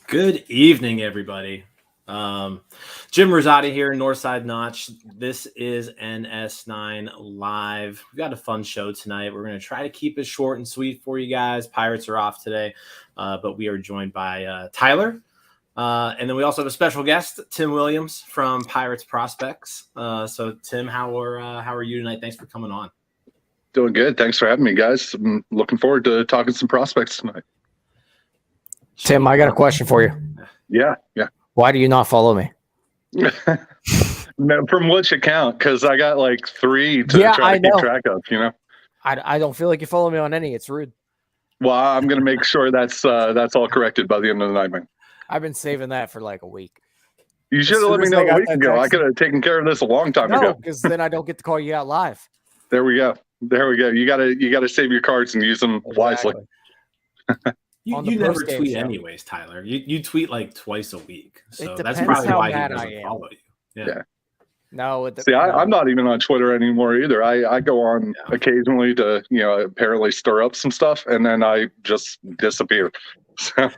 Good evening, everybody. Jim Rosati here, Northside Notch. This is NS9 Live. We've got a fun show tonight. We're going to try to keep it short and sweet for you guys. Pirates are off today, but we are joined by Tyler. And then we also have a special guest, Tim Williams from Pirates Prospects. So, Tim, how are you tonight? Thanks for coming on. Doing good. Thanks for having me, guys. I'm looking forward to talking some prospects tonight. Tim, I got a question for you. Yeah. Why do you not follow me? From which account? Because I got like 3 to try to keep track of, you know? I don't feel like you follow me on any. It's rude. Well, I'm going to make sure that's all corrected by the end of the night, man. I've been saving that for like a week. You should have let me know a week ago. I could have taken care of this a long time ago. No, because then I don't get to call you out live. There we go. You gotta save your cards and use them wisely. You never tweet anyways, Tyler. You tweet like twice a week. So that's probably why he doesn't follow you. Yeah. No. See, I'm not even on Twitter anymore either. I go on occasionally to, apparently stir up some stuff, and then I just disappear. So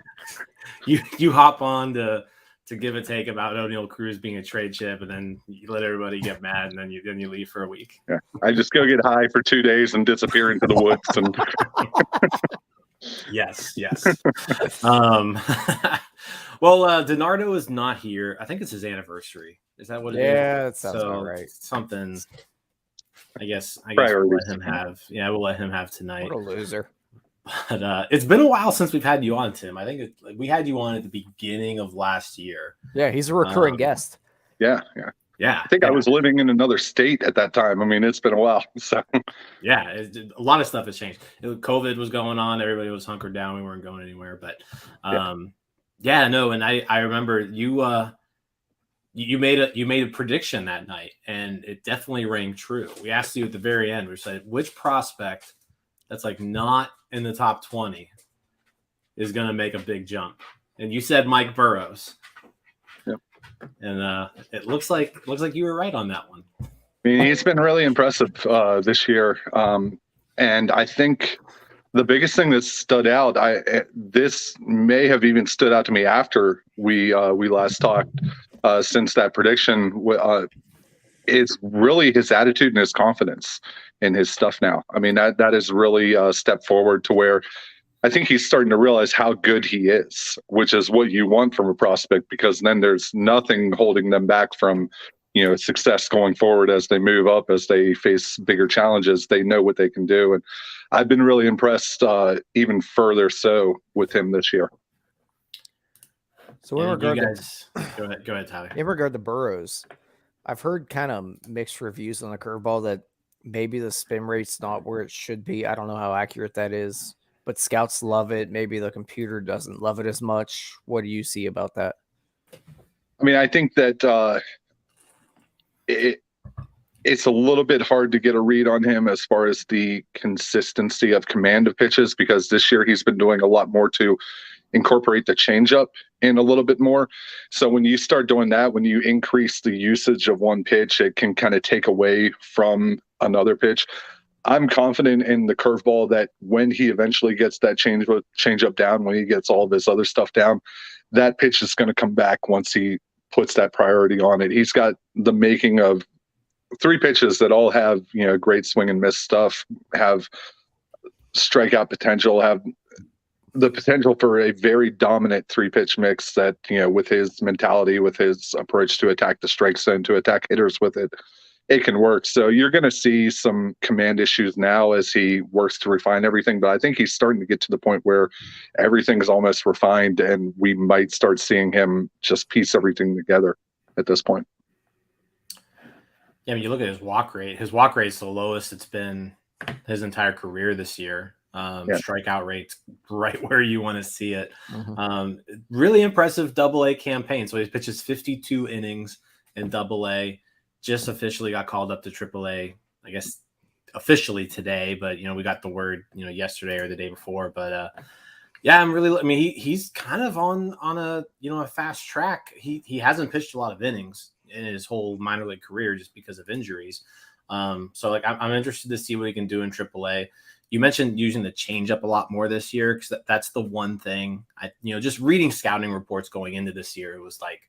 you hop on to give a take about O'Neal Cruz being a trade chip, and then you let everybody get mad, and then you leave for a week. Yeah. I just go get high for 2 days and disappear into the woods. And Yes. Well, DiNardo is not here. I think it's his anniversary. Is that what it is? Yeah, that sounds about right. Something. I guess we'll let him have. Yeah, we'll let him have tonight. What a loser. But it's been a while since we've had you on, Tim. I think we had you on at the beginning of last year. Yeah, he's a recurring guest. Yeah. I think I was living in another state at that time. I mean, it's been a while. So yeah, a lot of stuff has changed. COVID was going on. Everybody was hunkered down. We weren't going anywhere. But and I remember you made a prediction that night, and it definitely rang true. We asked you at the very end. We said, which prospect that's like not in the top 20 is going to make a big jump, and you said Mike Burrows. And it looks like you were right on that one. I mean, he's been really impressive this year, and I think the biggest thing that stood out, this may have even stood out to me after we last talked, since that prediction, is really his attitude and his confidence in his stuff now. I mean, that is really a step forward to where I think he's starting to realize how good he is, which is what you want from a prospect, because then there's nothing holding them back from, success going forward as they move up, as they face bigger challenges. They know what they can do. And I've been really impressed, even further so, with him this year. So in regard go ahead, Tyler. In regard to Burrows, I've heard kind of mixed reviews on the curveball that maybe the spin rate's not where it should be. I don't know how accurate that is. But scouts love it. Maybe the computer doesn't love it as much. What do you see about that? I mean, I think that it's a little bit hard to get a read on him as far as the consistency of command of pitches, because this year he's been doing a lot more to incorporate the changeup in a little bit more. So when you start doing that, when you increase the usage of one pitch, it can kind of take away from another pitch. I'm confident in the curveball that when he eventually gets that changeup down, when he gets all of his other stuff down, that pitch is going to come back once he puts that priority on it. He's got the making of 3 pitches that all have, great swing and miss stuff, have strikeout potential, have the potential for a very dominant 3-pitch mix that, with his mentality, with his approach to attack the strike zone, to attack hitters with it, it can work. So you're going to see some command issues now as he works to refine everything. But I think he's starting to get to the point where everything's almost refined, and we might start seeing him just piece everything together at this point. Yeah, I mean, you look at his walk rate. His walk rate is the lowest it's been his entire career this year. Strikeout rates right where you want to see it. Really impressive Double-A campaign. So he pitches 52 innings in Double-A. Just officially got called up to Triple-A, I guess officially today, but we got the word yesterday or the day before. But he's kind of on a a fast track. He hasn't pitched a lot of innings in his whole minor league career just because of injuries. So like I'm interested to see what he can do in Triple-A. You mentioned using the changeup a lot more this year because that's the one thing just reading scouting reports going into this year, it was like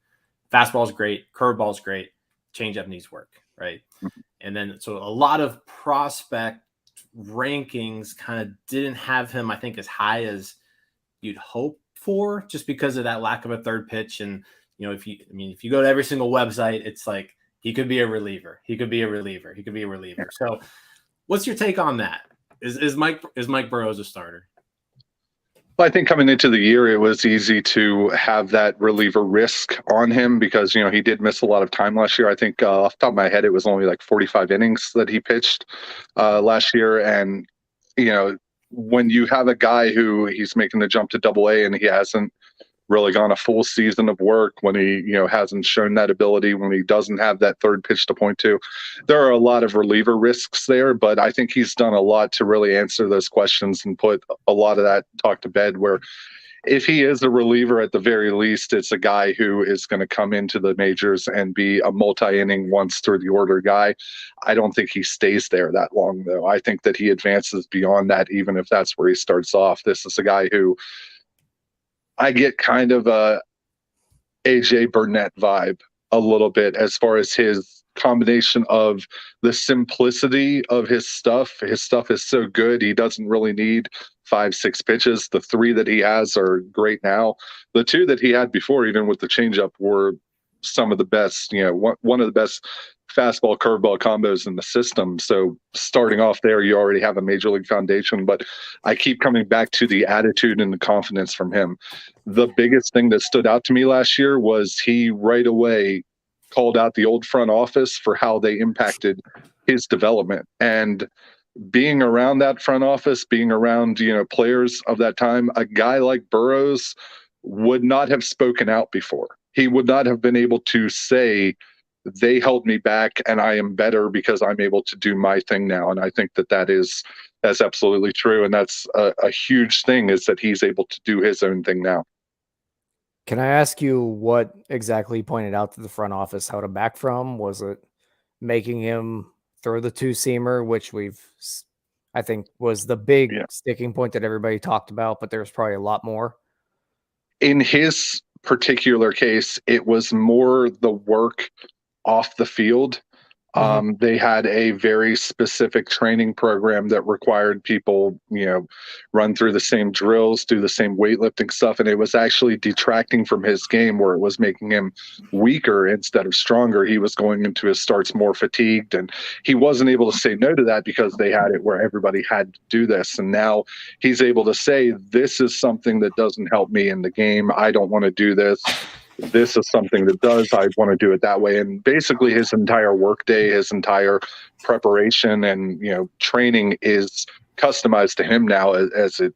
fastball's great, curveball's great, changeup needs work, right? And then so a lot of prospect rankings kind of didn't have him, I think, as high as you'd hope for, just because of that lack of a third pitch. And if you go to every single website, it's like he could be a reliever, he could be a reliever, he could be a reliever. So, what's your take on that? Is Mike Burrows a starter? Well, I think coming into the year, it was easy to have that reliever risk on him because, he did miss a lot of time last year. I think off the top of my head, it was only like 45 innings that he pitched last year. And, when you have a guy who he's making the jump to Double-A and he hasn't really gone a full season of work, when he, hasn't shown that ability, when he doesn't have that third pitch to point to, there are a lot of reliever risks there, but I think he's done a lot to really answer those questions and put a lot of that talk to bed, where if he is a reliever, at the very least, it's a guy who is going to come into the majors and be a multi-inning once through the order guy. I don't think he stays there that long, though. I think that he advances beyond that, even if that's where he starts off. This is a guy who I get kind of a AJ Burnett vibe a little bit as far as his combination of the simplicity of his stuff. His stuff is so good. He doesn't really need 5-6 pitches. The 3 that he has are great now. The 2 that he had before, even with the changeup, were some of the best, one of the best fastball curveball combos in the system. So starting off there, you already have a major league foundation, but I keep coming back to the attitude and the confidence from him. The biggest thing that stood out to me last year was he right away called out the old front office for how they impacted his development. And being around that front office, being around, players of that time, a guy like Burrows would not have spoken out before. He would not have been able to say, they held me back and I am better because I'm able to do my thing now. And I think that's absolutely true. And that's a huge thing, is that he's able to do his own thing now. Can I ask you what exactly pointed out to the front office how to back from? Was it making him throw the 2-seamer, which I think was the big sticking point that everybody talked about, but there's probably a lot more? In his particular case, it was more the work off the field. They had a very specific training program that required people, run through the same drills, do the same weightlifting stuff. And it was actually detracting from his game, where it was making him weaker instead of stronger. He was going into his starts more fatigued, and he wasn't able to say no to that because they had it where everybody had to do this. And now he's able to say, this is something that doesn't help me in the game. I don't want to do this. This is something that does. I want to do it that way. And basically his entire workday, his entire preparation and, training is customized to him now, as it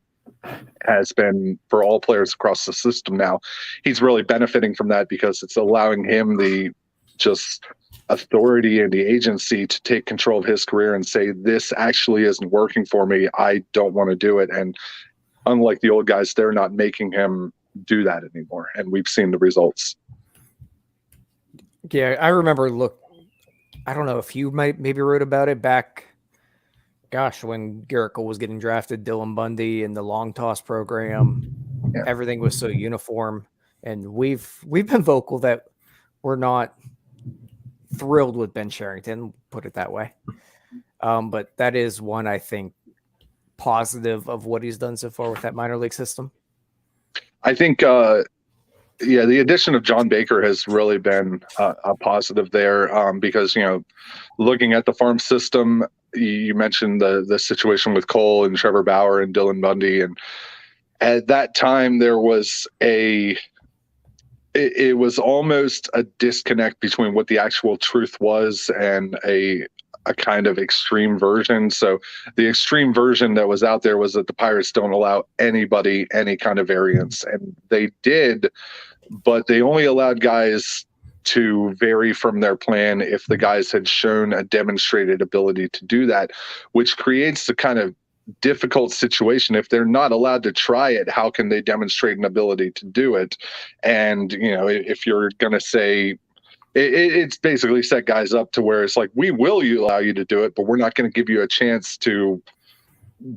has been for all players across the system now. He's really benefiting from that because it's allowing him the just authority and the agency to take control of his career and say, this actually isn't working for me. I don't want to do it. And unlike the old guys, they're not making him do that anymore, and we've seen the results. Yeah, I remember. I don't know if you maybe wrote about it back. Gosh, when Garrett Cole was getting drafted, Dylan Bundy and the long toss program, everything was so uniform, and we've been vocal that we're not thrilled with Ben Sherrington, put it that way. But that is one, I think, positive of what he's done so far with that minor league system. I think, the addition of John Baker has really been a positive there, because, looking at the farm system, you mentioned the situation with Cole and Trevor Bauer and Dylan Bundy. And at that time, there was it was almost a disconnect between what the actual truth was and a a kind of extreme version. So the extreme version that was out there was that the Pirates don't allow anybody any kind of variance, and they did, but they only allowed guys to vary from their plan if the guys had shown a demonstrated ability to do that, which creates the kind of difficult situation. If they're not allowed to try it, how can they demonstrate an ability to do it? And, if you're going to say, it's basically set guys up to where it's like, we will allow you to do it, but we're not going to give you a chance to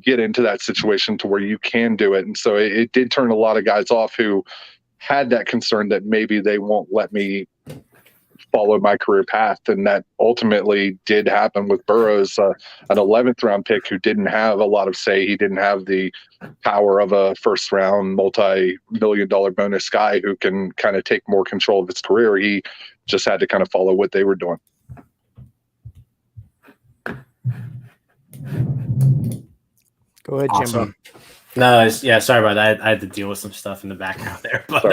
get into that situation to where you can do it. And so it did turn a lot of guys off who had that concern that maybe they won't let me follow my career path. And that ultimately did happen with Burrows, an 11th round pick who didn't have a lot of say. He didn't have the power of a first round multi-million-dollar bonus guy who can kind of take more control of his career. He just had to kind of follow what they were doing. Go ahead, Awesome. Jimbo. No, sorry about that. I had to deal with some stuff in the background there, but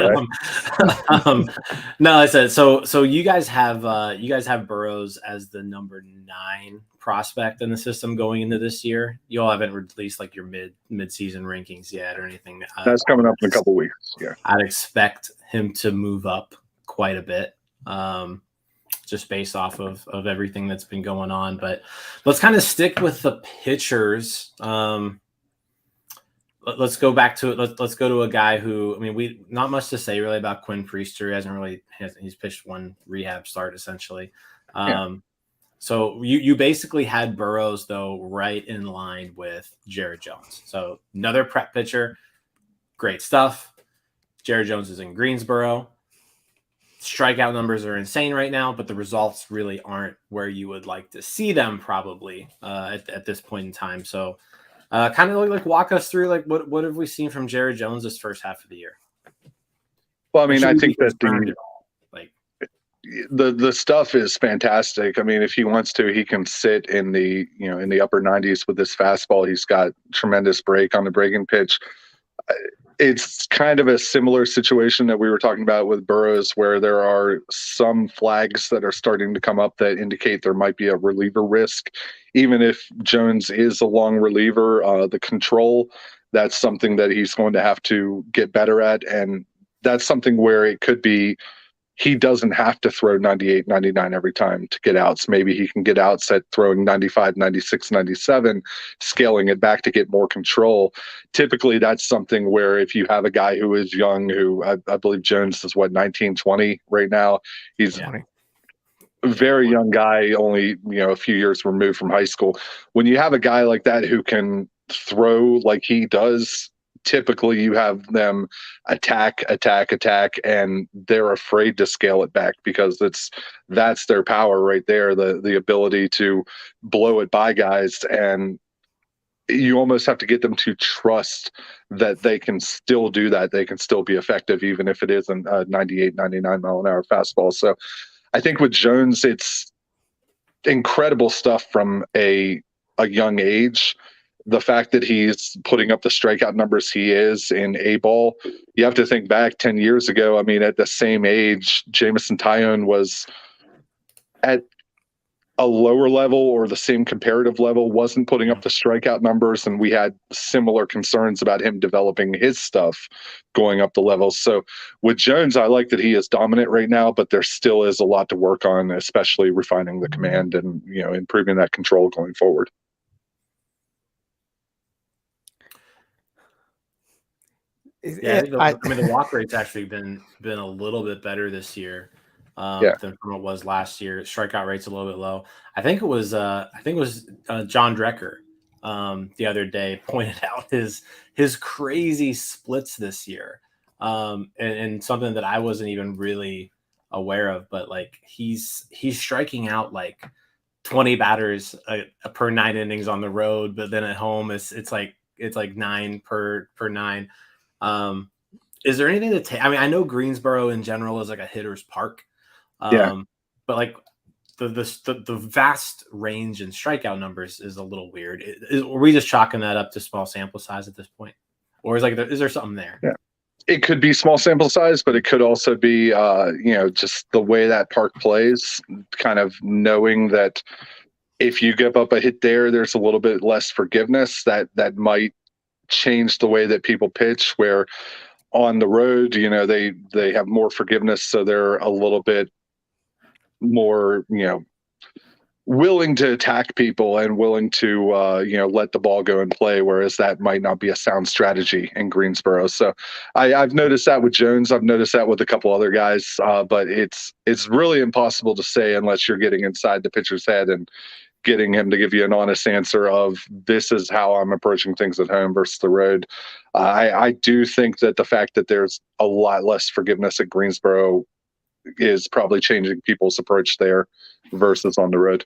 no, I said so. You guys have Burrows as the number 9 prospect in the system going into this year. You all haven't released like your mid-season rankings yet or anything. That's coming up in a couple weeks. Yeah, I'd expect him to move up quite a bit, just based off of everything that's been going on. But let's kind of stick with the pitchers. Let's go back to it. Let's go to a guy who, I mean, we not much to say really about Quinn Priester. He's pitched one rehab start essentially. So you basically had Burrows though right in line with Jared Jones. So another prep pitcher, great stuff. Jared Jones is in Greensboro. Strikeout numbers are insane right now, but the results really aren't where you would like to see them probably at this point in time. So. Kind of like walk us through like what have we seen from Jared Jones this first half of the year? Well, I mean, I think that the stuff is fantastic. I mean, if he wants to, he can sit in the upper 90s with this fastball. He's got tremendous break on the breaking pitch. It's kind of a similar situation that we were talking about with Burrows, where there are some flags that are starting to come up that indicate there might be a reliever risk. Even if Jones is a long reliever, the control, that's something that he's going to have to get better at. And that's something where it could be he doesn't have to throw 98, 99 every time to get outs. Maybe he can get outs at throwing 95, 96, 97, scaling it back to get more control. Typically, that's something where if you have a guy who is young, who I believe Jones is 19, 20 right now. He's a very young guy, only a few years removed from high school. When you have a guy like that who can throw like he does, typically you have them attack, and they're afraid to scale it back because that's their power right there, the ability to blow it by guys. And you almost have to get them to trust that they can still do that. They can still be effective, even if it isn't a 98, 99 mile an hour fastball. So I think with Jones, it's incredible stuff from a young age. The fact that he's putting up the strikeout numbers he is in A-ball, you have to think back 10 years ago. I mean, at the same age, Jameson Taillon was at a lower level or the same comparative level, wasn't putting up the strikeout numbers, and we had similar concerns about him developing his stuff going up the levels. So with Jones, I like that he is dominant right now, but there still is a lot to work on, especially refining the command and improving that control going forward. Yeah, I mean the walk rate's actually been a little bit better this year than from what it was last year. Strikeout rate's a little bit low. I think it was John Drecker the other day pointed out his crazy splits this year, and something that I wasn't even really aware of. But like he's striking out like 20 batters per 9 innings on the road, but then at home it's like 9 per 9. Is there anything to take? I mean, I know Greensboro in general is like a hitter's park, but like the vast range in strikeout numbers is a little weird. Are we just chalking that up to small sample size at this point, or is there something there? Yeah, it could be small sample size, but it could also be just the way that park plays, kind of knowing that if you give up a hit there, there's a little bit less forgiveness that might change the way that people pitch. Where on the road, they have more forgiveness, so they're a little bit more, willing to attack people and willing to let the ball go and play, whereas that might not be a sound strategy in Greensboro. So I've noticed that with Jones. I've noticed that with a couple other guys, but it's really impossible to say unless you're getting inside the pitcher's head and getting him to give you an honest answer of, this is how I'm approaching things at home versus the road. I do think that the fact that there's a lot less forgiveness at Greensboro is probably changing people's approach there versus on the road.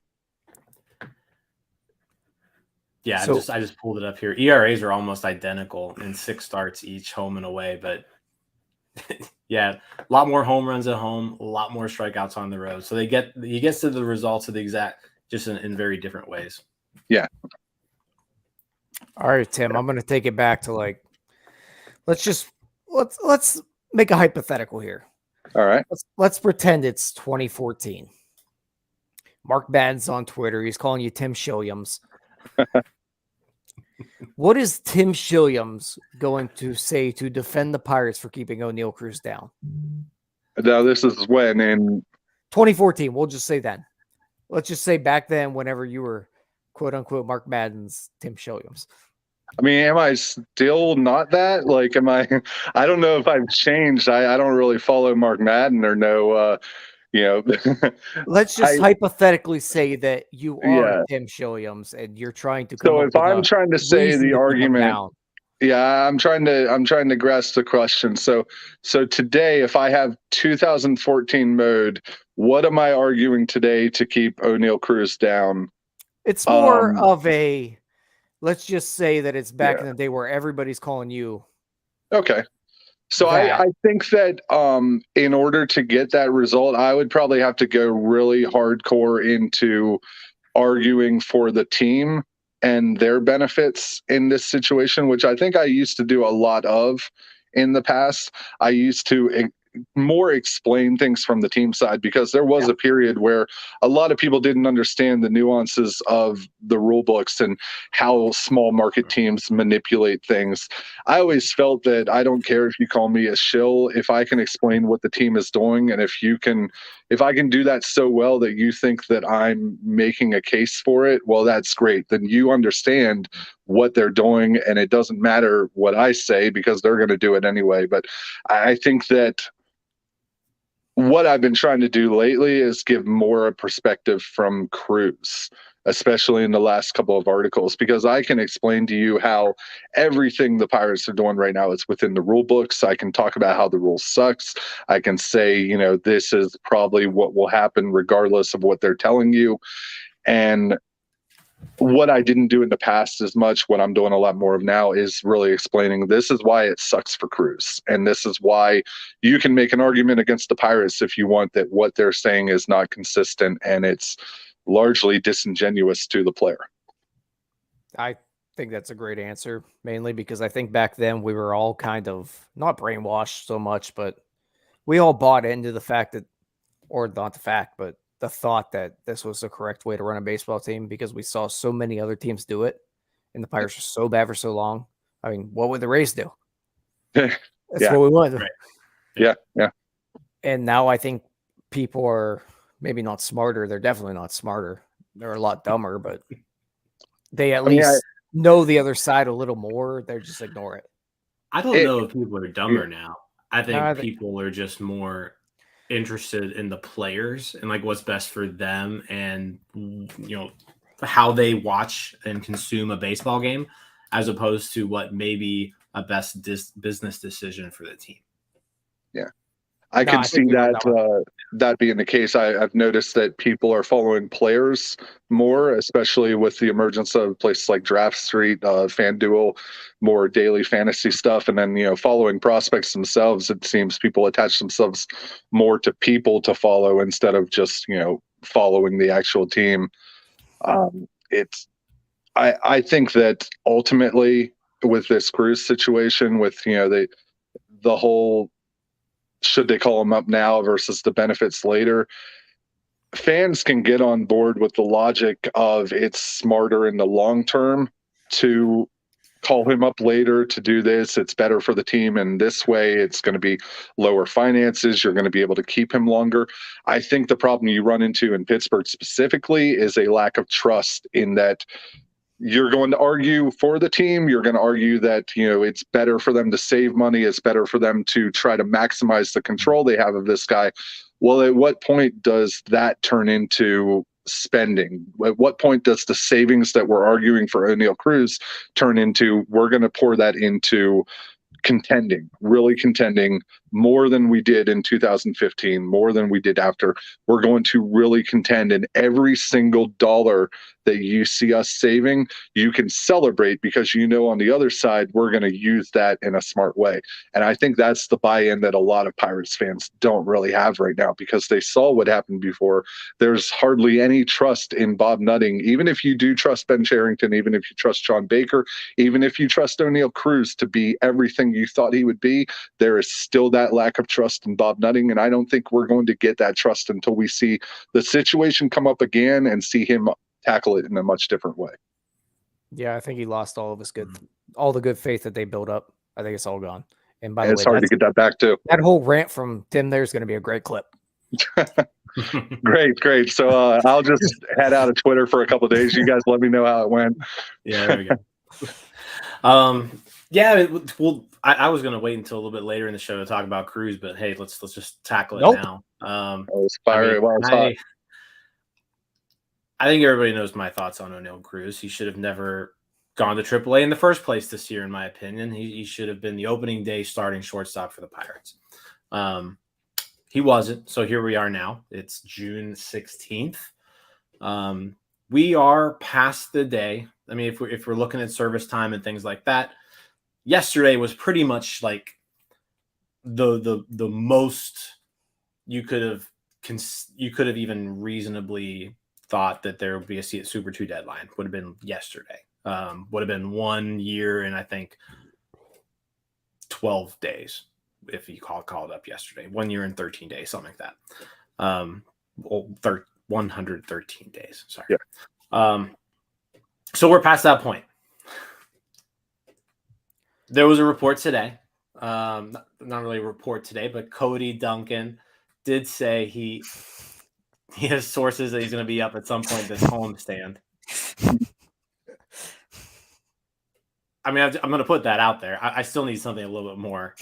Yeah, I just pulled it up here. ERAs are almost identical in 6 starts each, home and away. But yeah, a lot more home runs at home, a lot more strikeouts on the road. So he gets to the results of the exact, just in very different ways. Yeah. All right, Tim, I'm going to take it back to let's make a hypothetical here. All right. Let's pretend it's 2014. Mark Madden's on Twitter. He's calling you Tim Shilliams. What is Tim Shilliams going to say to defend the Pirates for keeping O'Neal Cruz down? Now, this is when in 2014. We'll just say then. Let's just say back then, whenever you were quote unquote Mark Madden's Tim Shilliams. I mean, am I still not that? Like, I don't know if I've changed. I don't really follow Mark Madden or know, Let's just hypothetically say that you are Tim Shilliams and you're trying to come so up if I'm trying to say the argument, I'm trying to grasp the question. So today, if I have 2014 mode, what am I arguing today to keep O'Neal Cruz down? It's more of a, let's just say that it's back in the day where everybody's calling you. Okay. So I think that in order to get that result, I would probably have to go really hardcore into arguing for the team and their benefits in this situation, which I think I used to do a lot of in the past. I used to more explain things from the team side, because there was a period where a lot of people didn't understand the nuances of the rule books and how small market teams manipulate things. I always felt that I don't care if you call me a shill, if I can explain what the team is doing, and if I can do that so well that you think that I'm making a case for it, well, that's great. Then you understand what they're doing, and it doesn't matter what I say because they're going to do it anyway. But I think that what I've been trying to do lately is give more a perspective from Cruz, especially in the last couple of articles, because I can explain to you how everything the Pirates are doing right now is within the rule books. I can talk about how the rule sucks. I can say, this is probably what will happen regardless of what they're telling you. And what I didn't do in the past as much, what I'm doing a lot more of now, is really explaining this is why it sucks for Cruz. And this is why you can make an argument against the Pirates if you want, that what they're saying is not consistent and it's largely disingenuous to the player. I think that's a great answer, mainly because I think back then we were all kind of not brainwashed so much, but we all bought into the fact that, or not the fact, but the thought that this was the correct way to run a baseball team, because we saw so many other teams do it and the Pirates were so bad for so long. I mean, what would the Rays do? That's what we wanted. Right. Yeah. And now I think people are maybe not smarter. They're definitely not smarter. They're a lot dumber, but they at least know the other side a little more. They just ignore it. I don't know if people are dumber now. I think people are just more interested in the players and like what's best for them, and how they watch and consume a baseball game, as opposed to what may be a best business decision for the team. Yeah, I can see that being the case. I've noticed that people are following players more, especially with the emergence of places like Draft Street, FanDuel, more daily fantasy stuff, and then following prospects themselves. It seems people attach themselves more to people to follow instead of just following the actual team. I think that ultimately with this Cruz situation, with the whole, should they call him up now versus the benefits later, fans can get on board with the logic of it's smarter in the long term to call him up later to do this. It's better for the team. And this way, it's going to be lower finances. You're going to be able to keep him longer. I think the problem you run into in Pittsburgh specifically is a lack of trust in that you're going to argue for the team. You're going to argue that, it's better for them to save money. It's better for them to try to maximize the control they have of this guy. Well, at what point does that turn into spending? At what point does the savings that we're arguing for O'Neal Cruz turn into, we're going to pour that into really contending more than we did in 2015, more than we did after. We're going to really contend, and every single dollar that you see us saving, you can celebrate because on the other side, we're going to use that in a smart way. And I think that's the buy-in that a lot of Pirates fans don't really have right now because they saw what happened before. There's hardly any trust in Bob Nutting. Even if you do trust Ben Cherington, even if you trust John Baker, even if you trust O'Neal Cruz to be everything you thought he would be, there is still that lack of trust in Bob Nutting. And I don't think we're going to get that trust until we see the situation come up again and see him tackle it in a much different way. Yeah, I think he lost all the good faith that they built up. I think it's all gone. And by the way, it's hard to get that back too. That whole rant from Tim there is going to be a great clip. Great. So I'll just head out of Twitter for a couple of days. You guys let me know how it went. Yeah, there we go. Yeah, well, I was going to wait until a little bit later in the show to talk about Cruz, but hey, let's just tackle it now. I think everybody knows my thoughts on O'Neal Cruz. He should have never gone to AAA in the first place this year, in my opinion. He should have been the opening day starting shortstop for the Pirates. He wasn't, so here we are now. It's June 16th. We are past the day. I mean, if we're looking at service time and things like that, yesterday was pretty much like the most you could have even reasonably thought that there would be a Super 2 deadline. Would have been yesterday. Would have been 1 year and I think 12 days if you call it up yesterday. 1 year and 13 days, something like that. 113 days. Sorry. Yeah. So we're past that point. There was a report today. Not really a report today, but Cody Duncan did say he has sources that he's going to be up at some point this homestand. I mean, I'm going to put that out there. I still need something a little bit more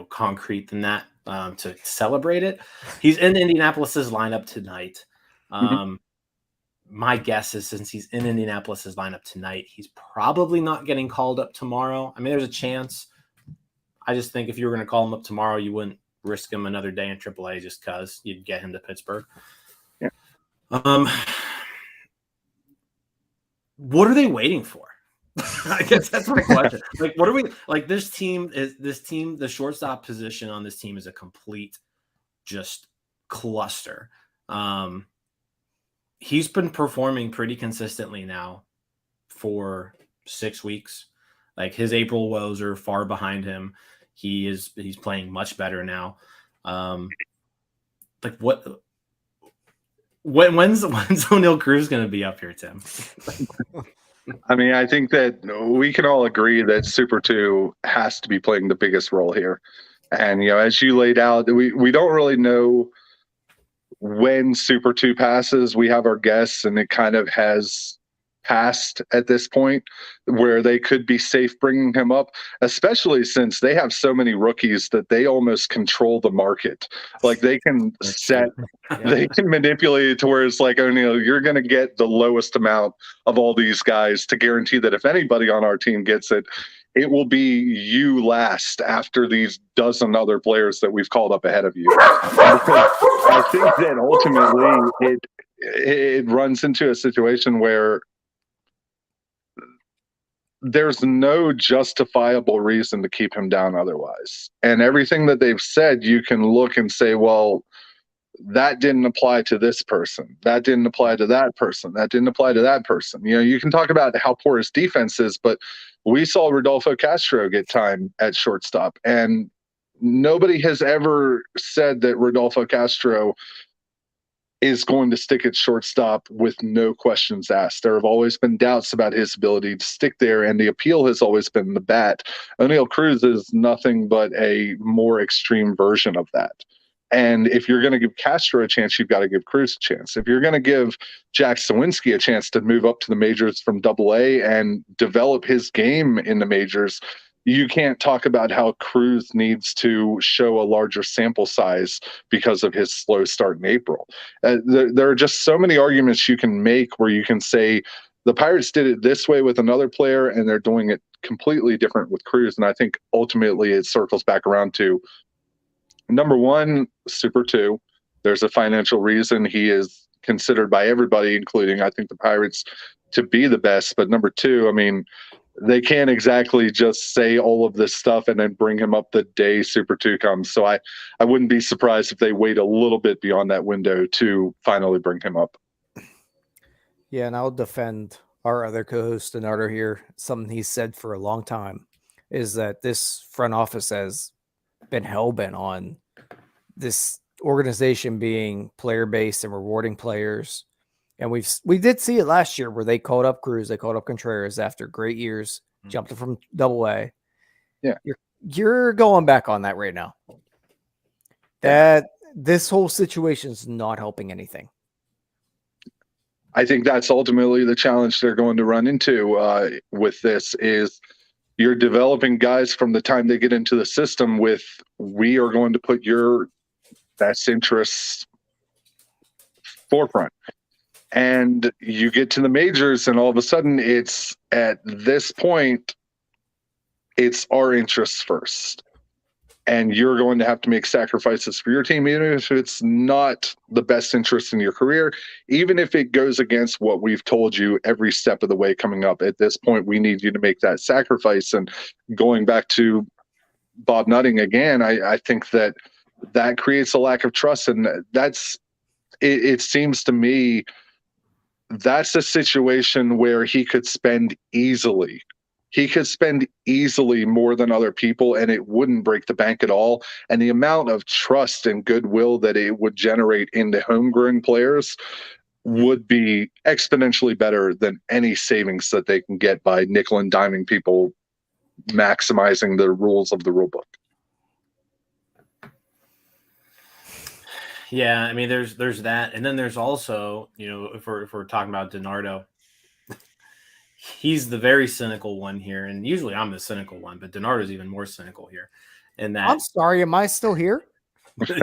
concrete than that to celebrate it. He's in Indianapolis's lineup tonight. My guess is since he's in Indianapolis's lineup tonight, he's probably not getting called up tomorrow. I mean, there's a chance. I just think if you were going to call him up tomorrow, you wouldn't risk him another day in AAA just because you'd get him to Pittsburgh. Yeah. What are they waiting for? I guess that's my question. Like, what are we like? This team, the shortstop position on this team is a complete just cluster. He's been performing pretty consistently now for 6 weeks. Like his April woes are far behind him. He's playing much better now. Like when's O'Neal Cruz going to be up here, Tim? I mean, I think that we can all agree that Super 2 has to be playing the biggest role here. And, as you laid out, we don't really know when Super 2 passes. We have our guess, and it kind of has passed at this point where they could be safe bringing him up, especially since they have so many rookies that they almost control the market. Like they can they can manipulate it to where it's like, O'Neal, you're going to get the lowest amount of all these guys to guarantee that if anybody on our team gets it, it will be you last after these dozen other players that we've called up ahead of you. I think that ultimately it runs into a situation where there's no justifiable reason to keep him down otherwise. And everything that they've said, you can look and say, well, that didn't apply to this person. That didn't apply to that person. That didn't apply to that person. You can talk about how poor his defense is, but we saw Rodolfo Castro get time at shortstop. And nobody has ever said that Rodolfo Castro is going to stick at shortstop with no questions asked. There have always been doubts about his ability to stick there, and the appeal has always been the bat. O'Neal Cruz is nothing but a more extreme version of that. And if you're going to give Castro a chance, you've got to give Cruz a chance. If you're going to give Jack Sawinski a chance to move up to the majors from Double-A and develop his game in the majors, you can't talk about how Cruz needs to show a larger sample size because of his slow start in April. There are just so many arguments you can make where you can say the Pirates did it this way with another player and they're doing it completely different with Cruz. And I think ultimately it circles back around to, number one, Super 2. There's a financial reason he is considered by everybody, including I think the Pirates, to be the best. But number two, I mean, they can't exactly just say all of this stuff and then bring him up the day Super 2 comes. So I wouldn't be surprised if they wait a little bit beyond that window to finally bring him up. Yeah, and I'll defend our other co-host, Donardo, here. Something he's said for a long time is that this front office has been hell-bent on this organization being player-based and rewarding players. And we did see it last year where they called up Cruz, they called up Contreras after great years, jumped from Double-A. Yeah. You're going back on that right now. That this whole situation is not helping anything. I think that's ultimately the challenge they're going to run into with this is you're developing guys from the time they get into the system with, we are going to put your best interests forefront. And you get to the majors and all of a sudden it's at this point, it's our interests first. And you're going to have to make sacrifices for your team, even if it's not the best interest in your career, even if it goes against what we've told you every step of the way coming up. At this point, we need you to make that sacrifice. And going back to Bob Nutting again, I think that creates a lack of trust. And it seems to me that's a situation where he could spend easily more than other people and it wouldn't break the bank at all. And the amount of trust and goodwill that it would generate in the homegrown players would be exponentially better than any savings that they can get by nickel and diming people, maximizing the rules of the rule book. Yeah, I mean, there's that, and then there's also, if we're talking about DiNardo, he's the very cynical one here, and usually I'm the cynical one, but DiNardo's even more cynical here. And that, I'm sorry, am I still here?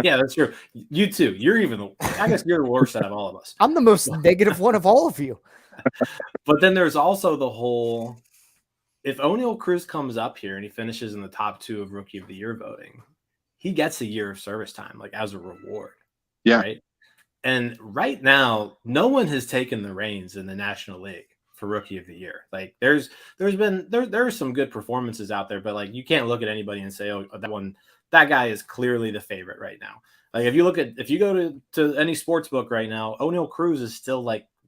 Yeah, that's true. You too. I guess you're the worst out of all of us. I'm the most negative one of all of you. But then there's also the whole, if O'Neal Cruz comes up here and he finishes in the top 2 of Rookie of the Year voting, he gets a year of service time, like as a reward. Yeah. Right. And right now, no one has taken the reins in the National League for Rookie of the Year. Like there are some good performances out there, but like you can't look at anybody and say, oh, that guy is clearly the favorite right now. Like if you go to any sports book right now, O'Neal Cruz is still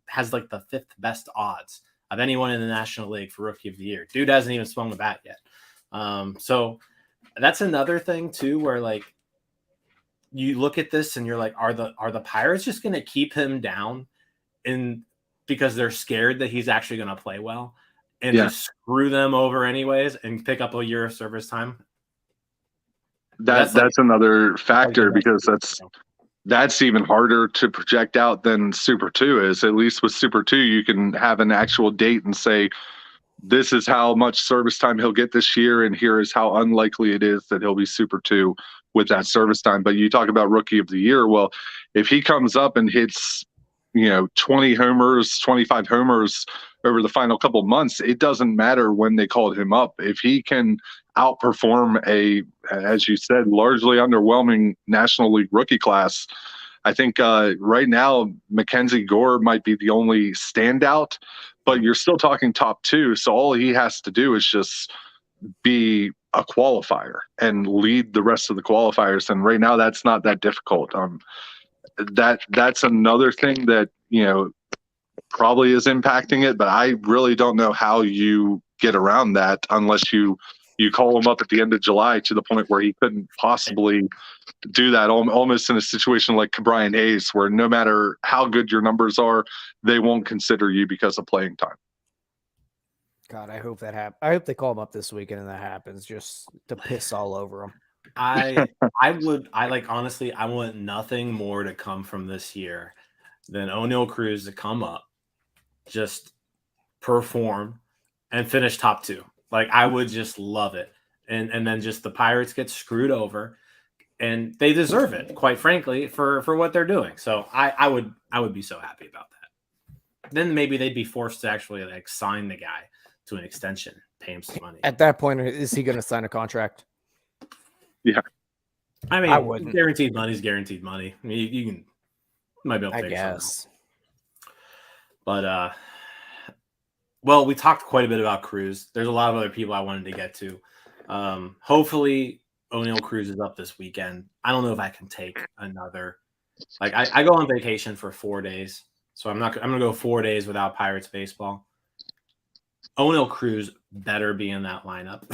has the 5th best odds of anyone in the National League for Rookie of the Year. Dude hasn't even swung the bat yet. So that's another thing too, where like you look at this and you're like, are the Pirates just going to keep him down because they're scared that he's actually going to play well and just screw them over anyways and pick up a year of service time? That's another factor because that's even harder to project out than Super 2 is. At least with Super 2, you can have an actual date and say, this is how much service time he'll get this year, and here is how unlikely it is that he'll be Super 2 with that service time. But you talk about Rookie of the Year. Well, if he comes up and hits, 20 homers, 25 homers over the final couple months, it doesn't matter when they called him up. If he can outperform as you said, largely underwhelming National League rookie class, I think right now Mackenzie Gore might be the only standout, but you're still talking top 2. So all he has to do is just be a qualifier and lead the rest of the qualifiers. And right now that's not that difficult. That's another thing that, probably is impacting it, but I really don't know how you get around that unless you You call him up at the end of July to the point where he couldn't possibly do that, almost in a situation like Brian Hayes, where no matter how good your numbers are, they won't consider you because of playing time. God, I hope that happens. I hope they call him up this weekend and that happens, just to piss all over him. Honestly, I want nothing more to come from this year than O'Neal Cruz to come up, just perform, and finish top 2. Like, I would just love it. And then just the Pirates get screwed over, and they deserve it, quite frankly, for what they're doing. So I would be so happy about that. Then maybe they'd be forced to actually like sign the guy to an extension, pay him some money. At that point, is he going to sign a contract? Yeah. I mean, I wouldn't. Guaranteed money is guaranteed money. I mean, you might be able to figure something out. But well, we talked quite a bit about Cruz. There's a lot of other people I wanted to get to. Hopefully O'Neal Cruz is up this weekend. I don't know if I can take another. Like, I go on vacation for 4 days, so I'm gonna go 4 days without Pirates baseball. O'Neal Cruz better be in that lineup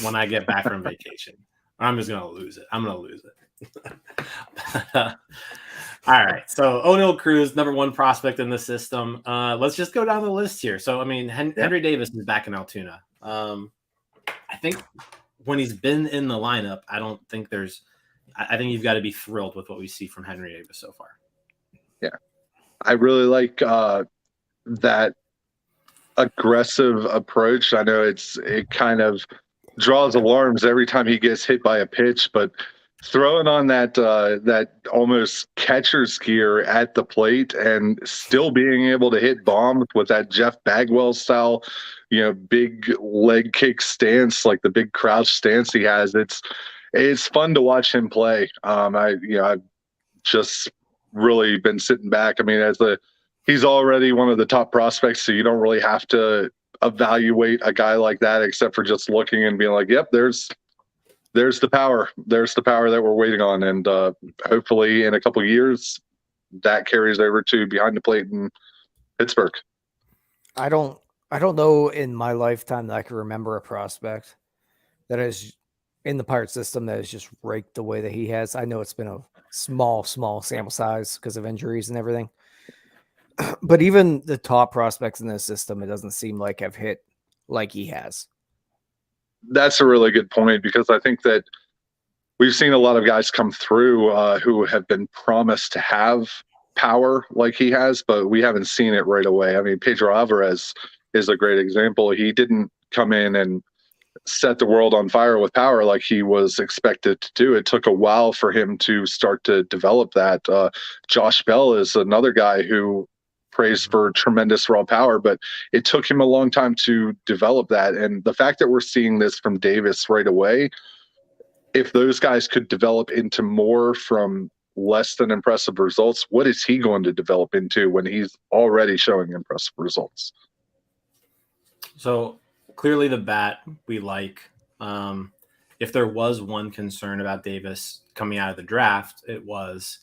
when I get back from vacation. I'm just gonna lose it. I'm gonna lose it. All right. So O'Neal Cruz, number 1 prospect in the system. Let's just go down the list here. So, I mean, Henry Davis is back in Altoona. I think when he's been in the lineup, I think you've got to be thrilled with what we see from Henry Davis so far. Yeah. I really like that aggressive approach. I know it kind of draws alarms every time he gets hit by a pitch, but throwing on that almost catcher's gear at the plate and still being able to hit bombs with that Jeff Bagwell style, big leg kick stance, like the big crouch stance he has. It's fun to watch him play. I've just really been sitting back. I mean, he's already one of the top prospects, so you don't really have to evaluate a guy like that except for just looking and being like, yep, there's the power. There's the power that we're waiting on. And hopefully in a couple of years that carries over to behind the plate in Pittsburgh. I don't know in my lifetime that I can remember a prospect that is in the Pirate system that has just raked the way that he has. I know it's been a small sample size because of injuries and everything. But even the top prospects in this system, it doesn't seem like have hit like he has. That's a really good point, because I think that we've seen a lot of guys come through who have been promised to have power like he has, but we haven't seen it right away. I mean, Pedro Alvarez is a great example. He didn't come in and set the world on fire with power like he was expected to do. It took a while for him to start to develop that. Josh Bell is another guy who praised for tremendous raw power, but it took him a long time to develop that. And the fact that we're seeing this from Davis right away, if those guys could develop into more from less than impressive results, what is he going to develop into when he's already showing impressive results? So clearly the bat we like. If there was one concern about Davis coming out of the draft, it was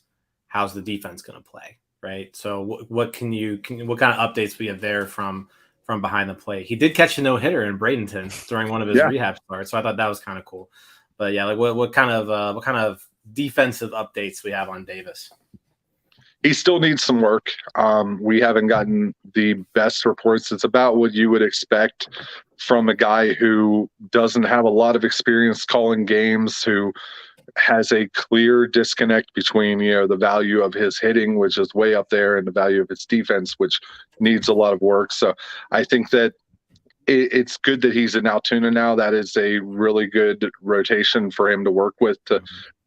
how's the defense going to play, right? So what kind of updates we have there from behind the plate? He did catch a no-hitter in Bradenton during one of his rehab starts, so I thought that was kind of cool. But yeah, like what kind of defensive updates we have on Davis? He still needs some work. We haven't gotten the best reports. It's about what you would expect from a guy who doesn't have a lot of experience calling games, who has a clear disconnect between, the value of his hitting, which is way up there, and the value of his defense, which needs a lot of work. So I think that it's good that he's in Altoona now. That is a really good rotation for him to work with, to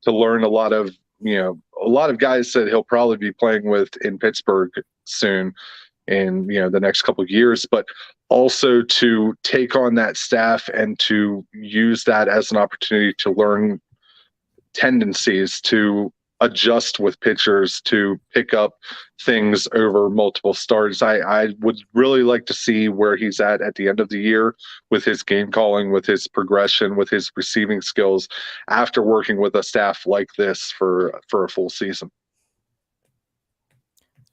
learn a lot of guys that he'll probably be playing with in Pittsburgh soon in, the next couple of years, but also to take on that staff and to use that as an opportunity to learn tendencies, to adjust with pitchers, to pick up things over multiple starts. I would really like to see where he's at the end of the year with his game calling, with his progression, with his receiving skills after working with a staff like this for a full season.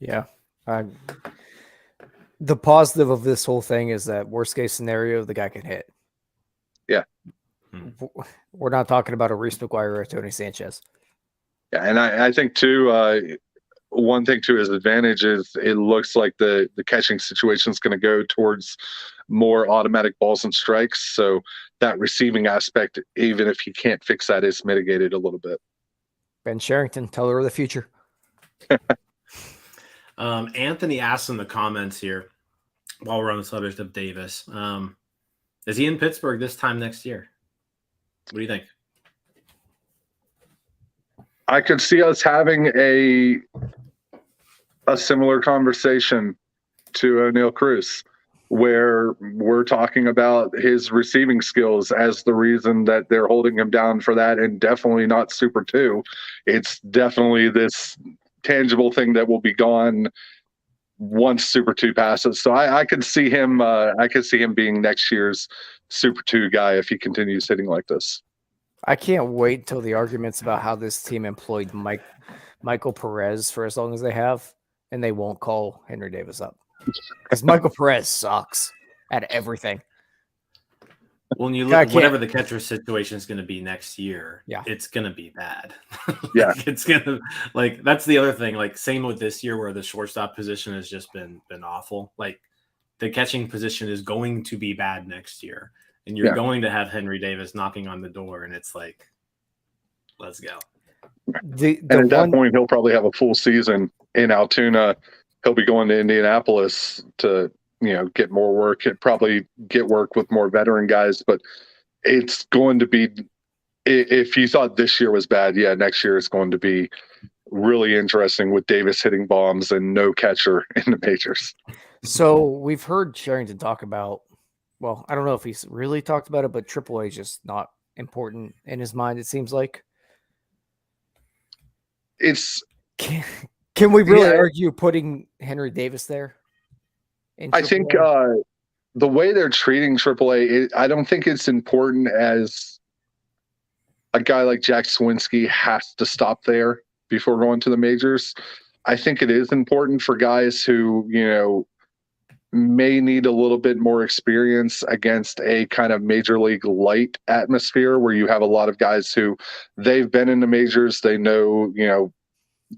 Yeah. The positive of this whole thing is that worst case scenario, the guy can hit. Yeah. We're not talking about a Reese McGuire or a Tony Sanchez. Yeah, and I think too, one thing to his advantage is it looks like the catching situation is going to go towards more automatic balls and strikes. So that receiving aspect, even if he can't fix that, is mitigated a little bit. Ben Sherrington, teller of the future. Anthony asked in the comments here, while we're on the subject of Davis, is he in Pittsburgh this time next year? What do you think? I could see us having a similar conversation to O'Neal Cruz, where we're talking about his receiving skills as the reason that they're holding him down for that, and definitely not Super 2. It's definitely this tangible thing that will be gone once Super 2 passes. So I could see him. I could see him being next year's Super 2 guy if he continues hitting like this. I can't wait until the arguments about how this team employed Michael Perez for as long as they have, and they won't call Henry Davis up because Michael Perez sucks at everything. Well, when you look, whatever the catcher situation is going to be next year, it's going to be bad. Yeah, it's going to that's the other thing. Like same with this year, where the shortstop position has just been awful. Like the catching position is going to be bad next year, and you're going to have Henry Davis knocking on the door, and it's like, let's go. And at that point, he'll probably have a full season in Altoona. He'll be going to Indianapolis to get more work, probably get work with more veteran guys, but it's going to be, if you thought this year was bad, next year is going to be really interesting with Davis hitting bombs and no catcher in the majors. So we've heard Sherrington talk about, well, I don't know if he's really talked about it, but AAA is just not important in his mind, it seems like. Can we really argue putting Henry Davis there? I think the way they're treating AAA, I don't think it's important as a guy like Jack Swinski has to stop there before going to the majors. I think it is important for guys who, may need a little bit more experience against a kind of major league light atmosphere where you have a lot of guys who they've been in the majors. They know,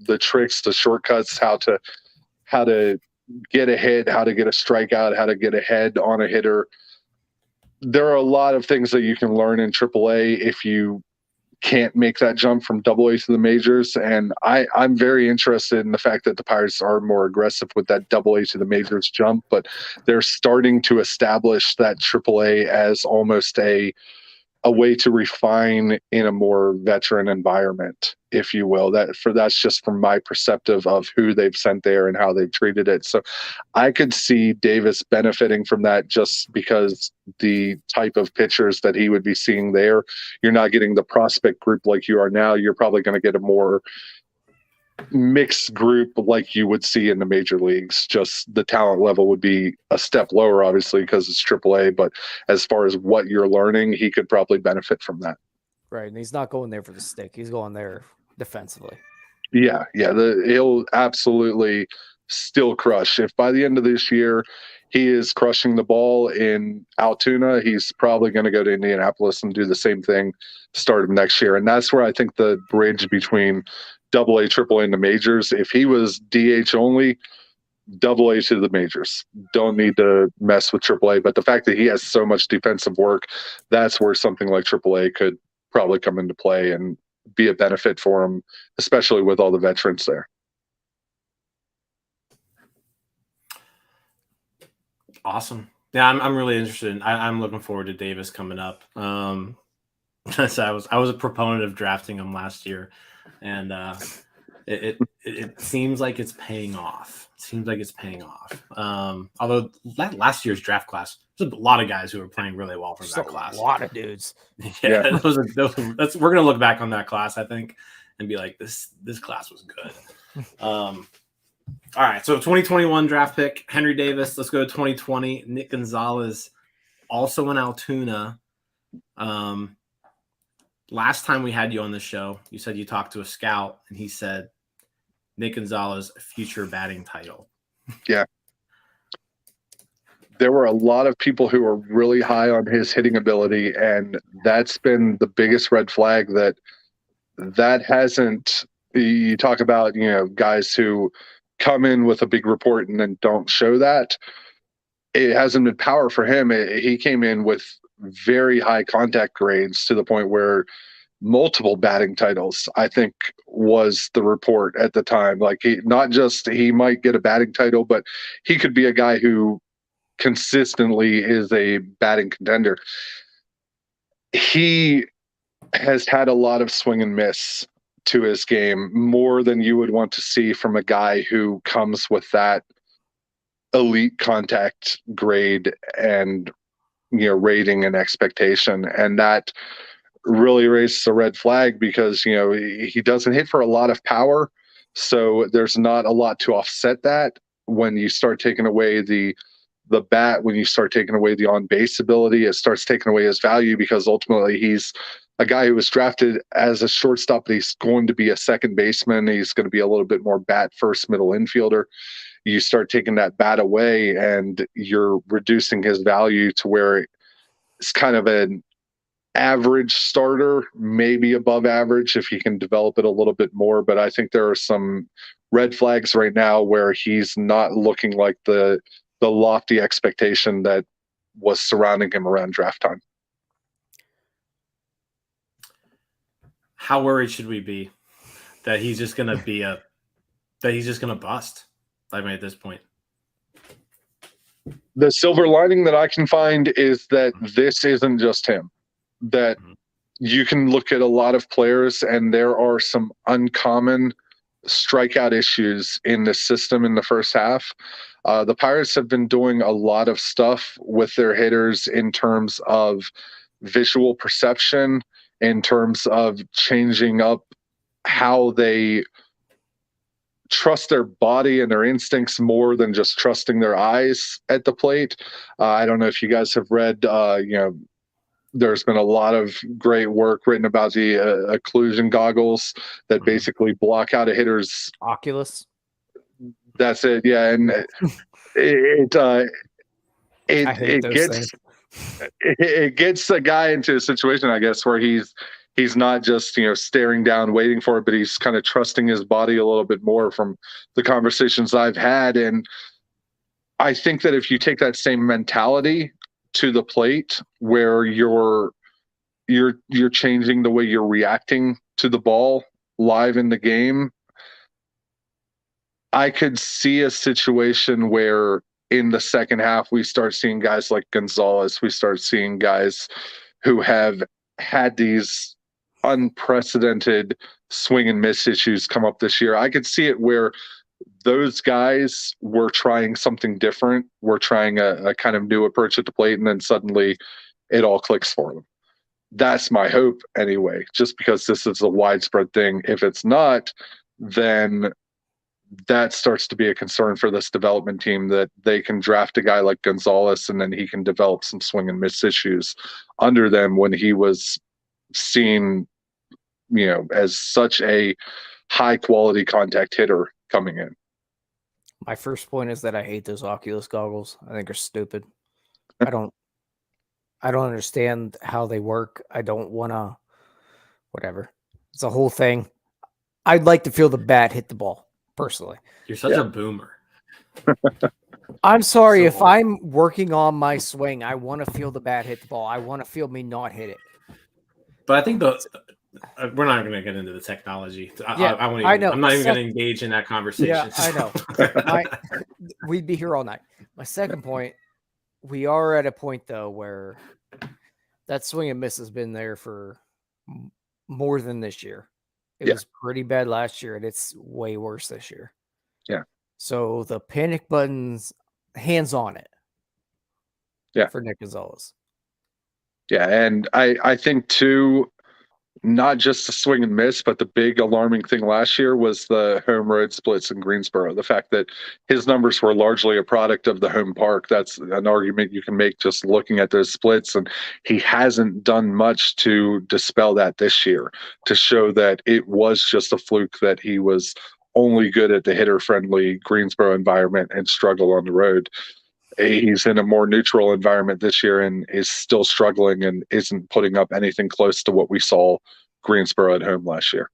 the tricks, the shortcuts, how to get a hit, how to get a strikeout, how to get ahead on a hitter. There are a lot of things that you can learn in AAA if you can't make that jump from AA to the majors. And I'm very interested in the fact that the Pirates are more aggressive with that AA to the majors jump, but they're starting to establish that AAA as almost a way to refine in a more veteran environment, if you will. That's just from my perspective of who they've sent there and how they've treated it. So I could see Davis benefiting from that just because the type of pitchers that he would be seeing there, you're not getting the prospect group like you are now. You're probably going to get a more mixed group like you would see in the major leagues. Just the talent level would be a step lower, obviously, because it's AAA. But as far as what you're learning, he could probably benefit from that. Right, and he's not going there for the stick. He's going there defensively. Yeah. He'll absolutely still crush. If by the end of this year he is crushing the ball in Altoona, he's probably going to go to Indianapolis and do the same thing start of next year. And that's where I think the bridge between AA, AAA, and the majors, if he was DH only, AA to the majors. Don't need to mess with AAA. But the fact that he has so much defensive work, that's where something like AAA could probably come into play and be a benefit for him, especially with all the veterans there. Awesome. Yeah, I'm really interested. I'm looking forward to Davis coming up. So I was a proponent of drafting him last year, and it seems like it's paying off. Although last year's draft class, there's a lot of guys who were playing really well from that class. A lot of dudes. Yeah. We're gonna look back on that class, I think, and be like, this class was good. All right, so 2021 draft pick, Henry Davis. Let's go to 2020. Nick Gonzalez, also in Altoona. Last time we had you on the show, you said you talked to a scout, and he said Nick Gonzalez future batting title. Yeah. there were a lot of people who were really high on his hitting ability, and that's been the biggest red flag that hasn't. You talk about, guys who come in with a big report and then don't show that. It hasn't been power for him. He came in with very high contact grades to the point where multiple batting titles, I think, was the report at the time. Like, not just he might get a batting title, but he could be a guy who consistently is a batting contender. He has had a lot of swing and miss to his game, more than you would want to see from a guy who comes with that elite contact grade and rating and expectation. And that really raises a red flag because he doesn't hit for a lot of power, so there's not a lot to offset that. When you start taking away the bat, when you start taking away the on base ability, it starts taking away his value, because ultimately he's a guy who was drafted as a shortstop, but he's going to be a second baseman. He's going to be a little bit more bat first, middle infielder. You start taking that bat away and you're reducing his value to where it's kind of an average starter, maybe above average if he can develop it a little bit more. But I think there are some red flags right now where he's not looking like the lofty expectation that was surrounding him around draft time. How worried should we be that he's just going to be that he's just going to bust? I mean, at this point, the silver lining that I can find is that this isn't just him. That you can look at a lot of players and there are some uncommon strikeout issues in the system in the first half. The Pirates have been doing a lot of stuff with their hitters in terms of visual perception, in terms of changing up how they trust their body and their instincts more than just trusting their eyes at the plate. I don't know if you guys have read, there's been a lot of great work written about the occlusion goggles that basically block out a hitter's Oculus. That's it. Yeah. And it gets a guy into a situation, I guess, where he's not just staring down waiting for it, but he's kind of trusting his body a little bit more from the conversations I've had. And I think that if you take that same mentality to the plate, where you're changing the way you're reacting to the ball live in the game, I could see a situation where in the second half we start seeing guys like Gonzalez, we start seeing guys who have had these unprecedented swing and miss issues come up this year. I could see it where those guys were trying something different. We're trying a kind of new approach at the plate, and then suddenly it all clicks for them. That's my hope anyway, just because this is a widespread thing. If it's not, then that starts to be a concern for this development team, that they can draft a guy like Gonzalez and then he can develop some swing and miss issues under them when he was seen, as such a high quality contact hitter coming in. My first point is that I hate those Oculus goggles. I think they're stupid. I don't understand how they work. I don't want to, whatever. It's a whole thing. I'd like to feel the bat hit the ball, personally. You're such a boomer. I'm sorry. If I'm working on my swing, I want to feel the bat hit the ball. I want to feel me not hit it. But I think we're not going to get into the technology. I know. I'm not even going to engage in that conversation. Yeah, I know. We'd be here all night. My second point, we are at a point, though, where that swing and miss has been there for more than this year. It was pretty bad last year, and it's way worse this year. Yeah. So the panic button's hands on it. Yeah. For Nick Gonzalez. Yeah, and I think too, not just the swing and miss, but the big alarming thing last year was the home road splits in Greensboro. The fact that his numbers were largely a product of the home park. That's an argument you can make just looking at those splits. And he hasn't done much to dispel that this year, to show that it was just a fluke, that he was only good at the hitter-friendly Greensboro environment and struggle on the road. he's in a more neutral environment this year and is still struggling and isn't putting up anything close to what we saw Greensboro at home last year.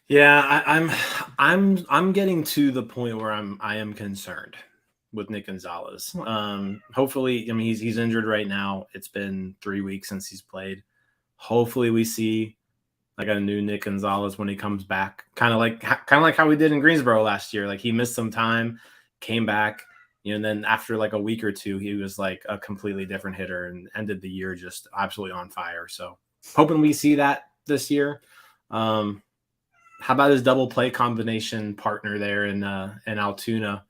Yeah, I'm getting to the point where I am concerned with Nick Gonzalez. Hopefully, I mean he's injured right now. It's been 3 weeks since he's played. Hopefully, we see like a new Nick Gonzalez when he comes back, kind of like how we did in Greensboro last year. Like he missed some time, came back, and then after like a week or two, he was like a completely different hitter and ended the year just absolutely on fire. So hoping we see that this year. How about his double play combination partner there in Altoona,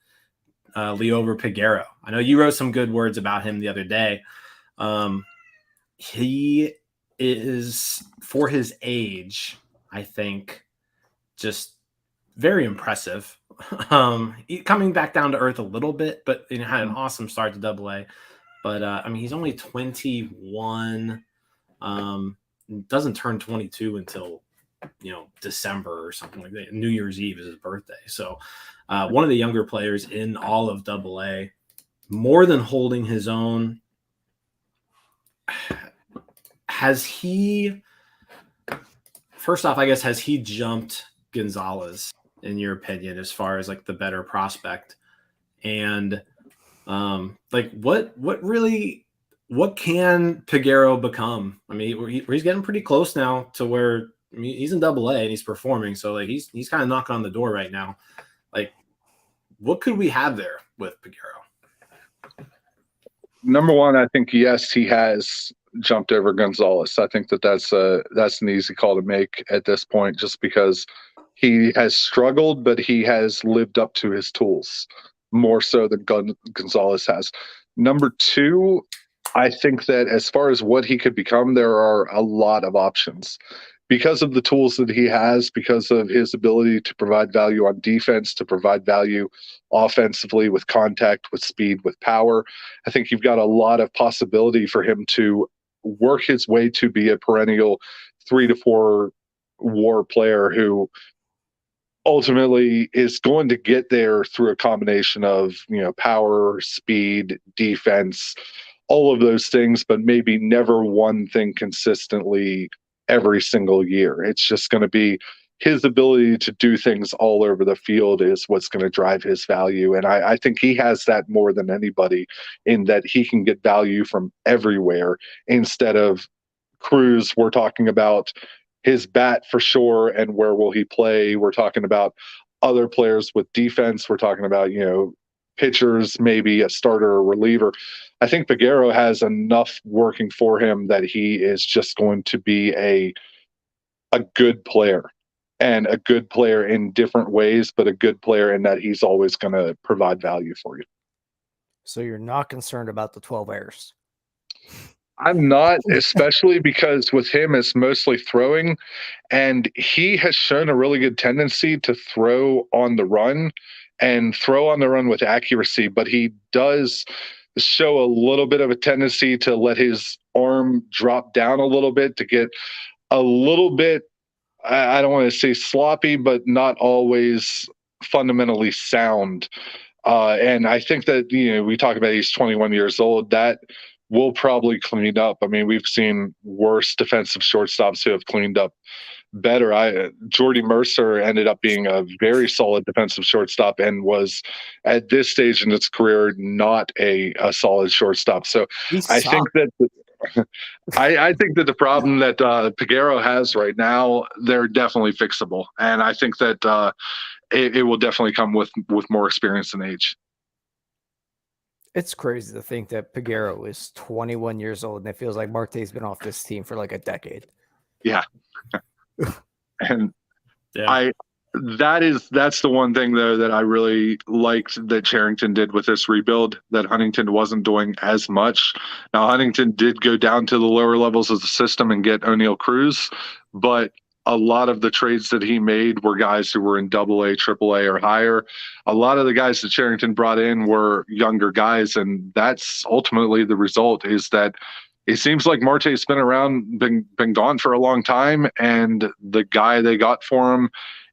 Liover Piguero? I know you wrote some good words about him the other day. He is, for his age, I think, just very impressive. Coming back down to earth a little bit, but had an awesome start to Double A. But I mean, he's only 21. Doesn't turn 22 until December or something like that. New Year's Eve is his birthday. So one of the younger players in all of Double A, more than holding his own. Has he, first off, I guess, has he jumped Gonzalez in your opinion as far as like the better prospect? And like what can Piguero become? I mean, he's getting pretty close now to where, I mean, he's in Double A and he's performing. So like he's kind of knocking on the door right now. Like, what could we have there with Piguero? Number one, I think, yes, he has jumped over Gonzalez. I think that's an easy call to make at this point, just because he has struggled, but he has lived up to his tools more so than Gonzalez has. Number two, I think that as far as what he could become, there are a lot of options. Because of the tools that he has, because of his ability to provide value on defense, to provide value offensively with contact, with speed, with power, I think you've got a lot of possibility for him to work his way to be a perennial 3 to 4 WAR player who ultimately is going to get there through a combination of power, speed, defense, all of those things, but maybe never one thing consistently every single year. It's just going to be his ability to do things all over the field is what's going to drive his value. And I think he has that more than anybody, in that he can get value from everywhere instead of Cruz. We're talking about his bat for sure, and where will he play? We're talking about other players with defense. We're talking about, pitchers, maybe a starter or reliever. I think Piguero has enough working for him that he is just going to be a good player, and a good player in different ways, but a good player in that he's always going to provide value for you. So you're not concerned about the 12 errors? I'm not, especially because with him, it's mostly throwing, and he has shown a really good tendency to throw on the run and throw on the run with accuracy, but he does show a little bit of a tendency to let his arm drop down a little bit, to get a little bit, I don't want to say sloppy, but not always fundamentally sound. And I think that, we talk about he's 21 years old, that will probably clean up. I mean, we've seen worse defensive shortstops who have cleaned up better. Jordy Mercer ended up being a very solid defensive shortstop and was, at this stage in his career, not a solid shortstop. So I think that I think that the problem that Piguero has right now, they're definitely fixable, and I think that it will definitely come with more experience and age. It's crazy to think that Piguero is 21 years old, and it feels like Marte's been off this team for like a decade. Yeah. And yeah. That's the one thing though that I really liked that Cherington did with this rebuild that Huntington wasn't doing as much. Now Huntington did go down to the lower levels of the system and get O'Neal Cruz, but a lot of the trades that he made were guys who were in AA, AAA, or higher. A lot of the guys that Cherington brought in were younger guys, and that's ultimately the result, is that it seems like Marte's been around, been gone for a long time, and the guy they got for him,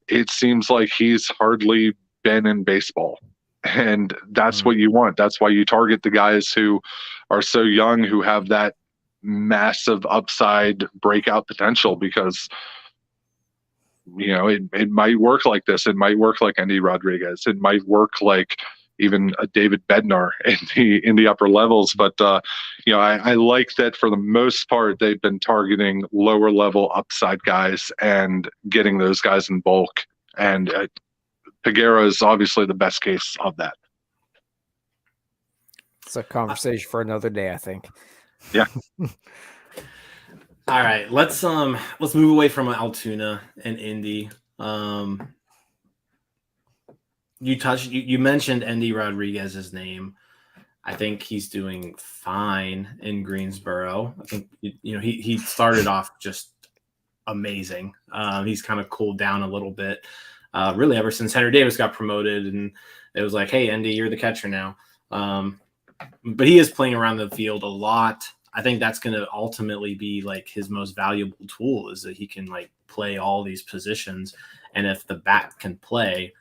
it seems like he's hardly been in baseball. And that's what you want. That's why you target the guys who are so young, who have that massive upside breakout potential, because it might work like this. It might work like Andy Rodriguez. It might work like even a David Bednar in the upper levels. But I like that for the most part they've been targeting lower level upside guys and getting those guys in bulk. And Peguero is obviously the best case of that. It's a conversation for another day, I think. Yeah. All right, let's move away from Altoona and Indy. You mentioned Andy Rodriguez's name. I think he's doing fine in Greensboro. I think he started off just amazing. He's kind of cooled down a little bit, really ever since Henry Davis got promoted, and it was like, hey, Andy, you're the catcher now. But he is playing around the field a lot. I think that's going to ultimately be like his most valuable tool, is that he can like play all these positions. And if the bat can play,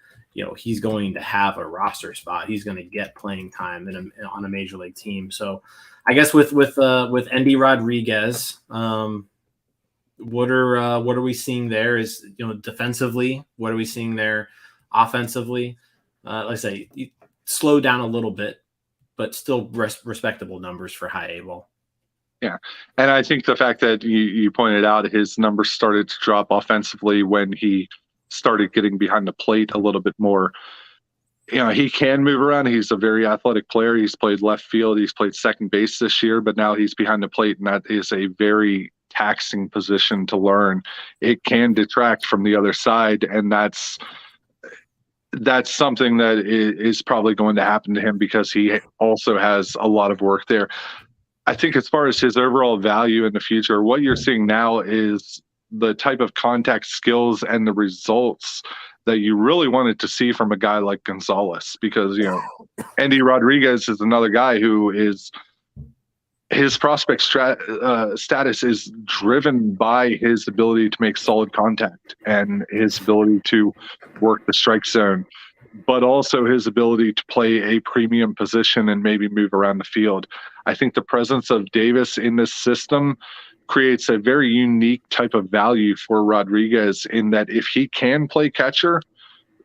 he's going to have a roster spot. He's going to get playing time on a major league team. So I guess with Andy Rodriguez, what are we seeing there? Is defensively, what are we seeing there? Offensively, let's say slow down a little bit, but still respectable numbers for high A ball. Yeah. And I think the fact that you pointed out his numbers started to drop offensively when he started getting behind the plate a little bit more. He can move around. He's a very athletic player. He's played left field. He's played second base this year, but now he's behind the plate, and that is a very taxing position to learn. It can detract from the other side, and that's something that is probably going to happen to him, because he also has a lot of work there. I think as far as his overall value in the future, what you're seeing now is the type of contact skills and the results that you really wanted to see from a guy like Gonzalez, because, Andy Rodriguez is another guy who is, his prospect status is driven by his ability to make solid contact and his ability to work the strike zone, but also his ability to play a premium position and maybe move around the field. I think the presence of Davis in this system creates a very unique type of value for Rodriguez, in that if he can play catcher,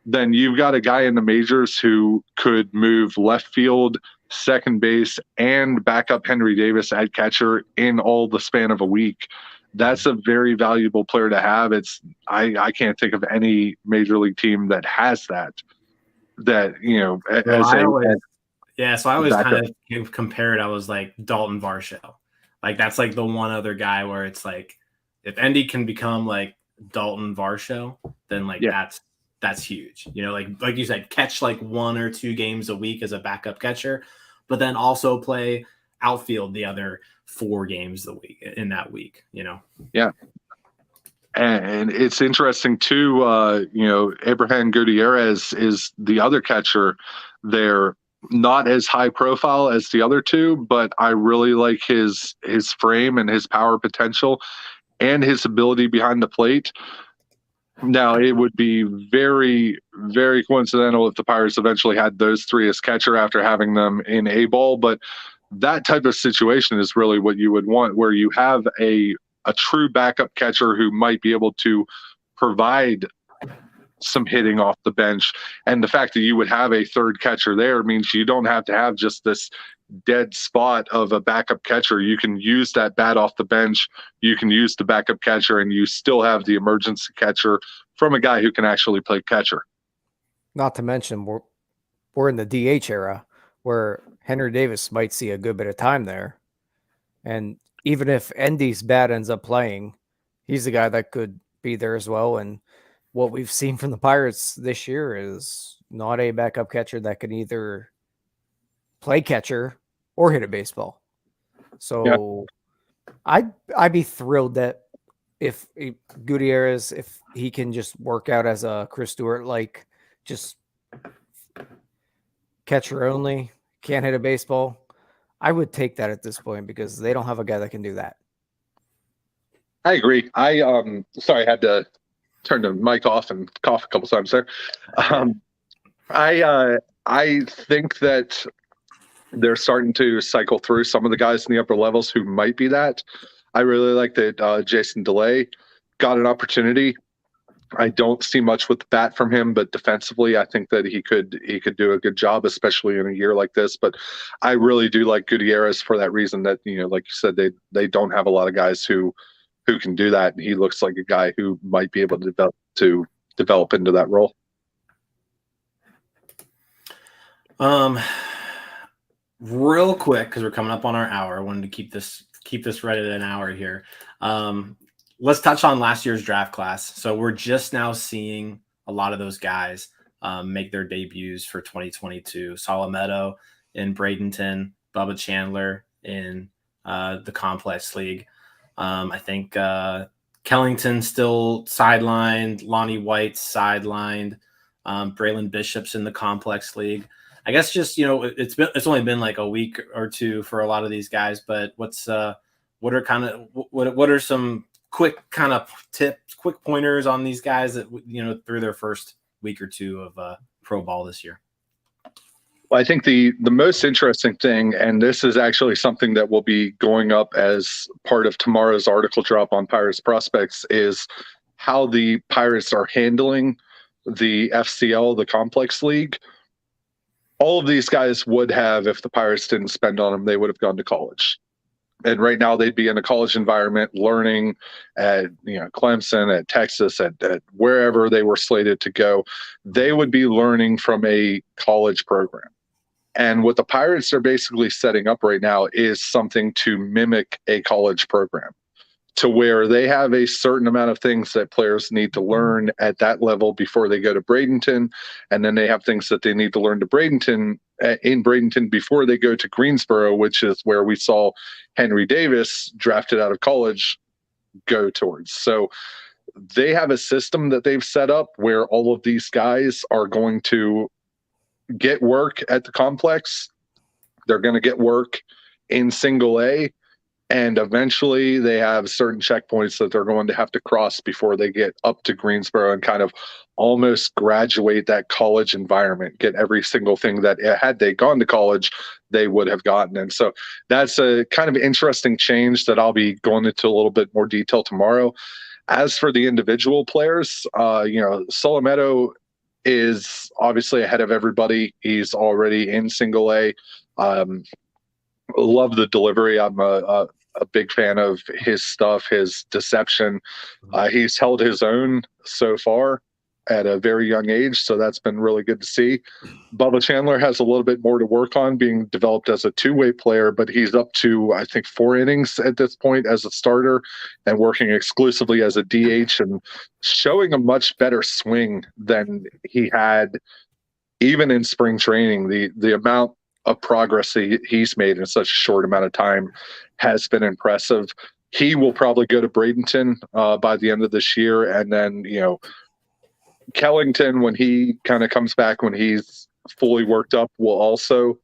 then you've got a guy in the majors who could move left field, second base, and back up Henry Davis at catcher in all the span of a week. That's a very valuable player to have. I can't think of any major league team that has that. So I always kind of compared. I was like Dalton Varsho. Like that's like the one other guy where it's like, if Andy can become like Dalton Varsho, then like that's huge. Like you said, catch like 1 or 2 games a week as a backup catcher, but then also play outfield the other 4 games a week in that week. Yeah. And it's interesting too. Abraham Gutierrez is the other catcher there. Not as high profile as the other two, but I really like his frame and his power potential and his ability behind the plate. Now, it would be very, very coincidental if the Pirates eventually had those 3 as catcher after having them in A ball, but that type of situation is really what you would want, where you have a true backup catcher who might be able to provide some hitting off the bench. And the fact that you would have a third catcher there means you don't have to have just this dead spot of a backup catcher. You can use that bat off the bench. You can use the backup catcher, and you still have the emergency catcher from a guy who can actually play catcher. Not to mention, we're in the DH era where Henry Davis might see a good bit of time there. And even if Andy's bat ends up playing, he's the guy that could be there as well. And what we've seen from the Pirates this year is not a backup catcher that can either play catcher or hit a baseball. So I'd be thrilled that if Gutierrez, if he can just work out as a Chris Stewart, like just catcher only, can't hit a baseball, I would take that at this point, because they don't have a guy that can do that. I agree. Sorry, I had to turn the mic off and cough a couple times there. I think that they're starting to cycle through some of the guys in the upper levels who might be that. I really like that Jason DeLay got an opportunity. I don't see much with the bat from him, but defensively, I think that he could do a good job, especially in a year like this. But I really do like Gutierrez for that reason that, like you said, they don't have a lot of guys who can do that. He looks like a guy who might be able to develop into that role. Real quick, because we're coming up on our hour, I wanted to keep this right at an hour here. Let's touch on last year's draft class. So we're just now seeing a lot of those guys make their debuts for 2022. Solometo in Bradenton, Bubba Chandler in the Complex League. I think Kellington still sidelined, Lonnie White's sidelined, Braylon Bishop's in the Complex League. I guess just, it's only been like a week or two for a lot of these guys, but what are some quick kind of tips, quick pointers on these guys that, through their first week or two of pro ball this year? Well, I think the most interesting thing, and this is actually something that will be going up as part of tomorrow's article drop on Pirates Prospects, is how the Pirates are handling the FCL, the Complex League. All of these guys would have, if the Pirates didn't spend on them, they would have gone to college. And right now they'd be in a college environment learning at Clemson, at Texas, at wherever they were slated to go. They would be learning from a college program. And what the Pirates are basically setting up right now is something to mimic a college program, to where they have a certain amount of things that players need to learn at that level before they go to Bradenton. And then they have things that they need to learn in Bradenton before they go to Greensboro, which is where we saw Henry Davis, drafted out of college, go towards. So they have a system that they've set up where all of these guys are going to get work at the complex. They're going to get work in single A. And eventually they have certain checkpoints that they're going to have to cross before they get up to Greensboro and kind of almost graduate that college environment, get every single thing that had they gone to college, they would have gotten. And so that's a kind of interesting change that I'll be going into a little bit more detail tomorrow. As for the individual players, Solometo is obviously ahead of everybody. He's already in single A. Love the delivery. I'm a big fan of his stuff, his deception. He's held his own so far at a very young age, so that's been really good to see. Bubba Chandler has a little bit more to work on, being developed as a two-way player, but he's up to, I think, 4 innings at this point as a starter and working exclusively as a DH and showing a much better swing than he had even in spring training. The amount of progress he's made in such a short amount of time has been impressive. He will probably go to Bradenton by the end of this year. And then, Kellington, when he kind of comes back, when he's fully worked up, will also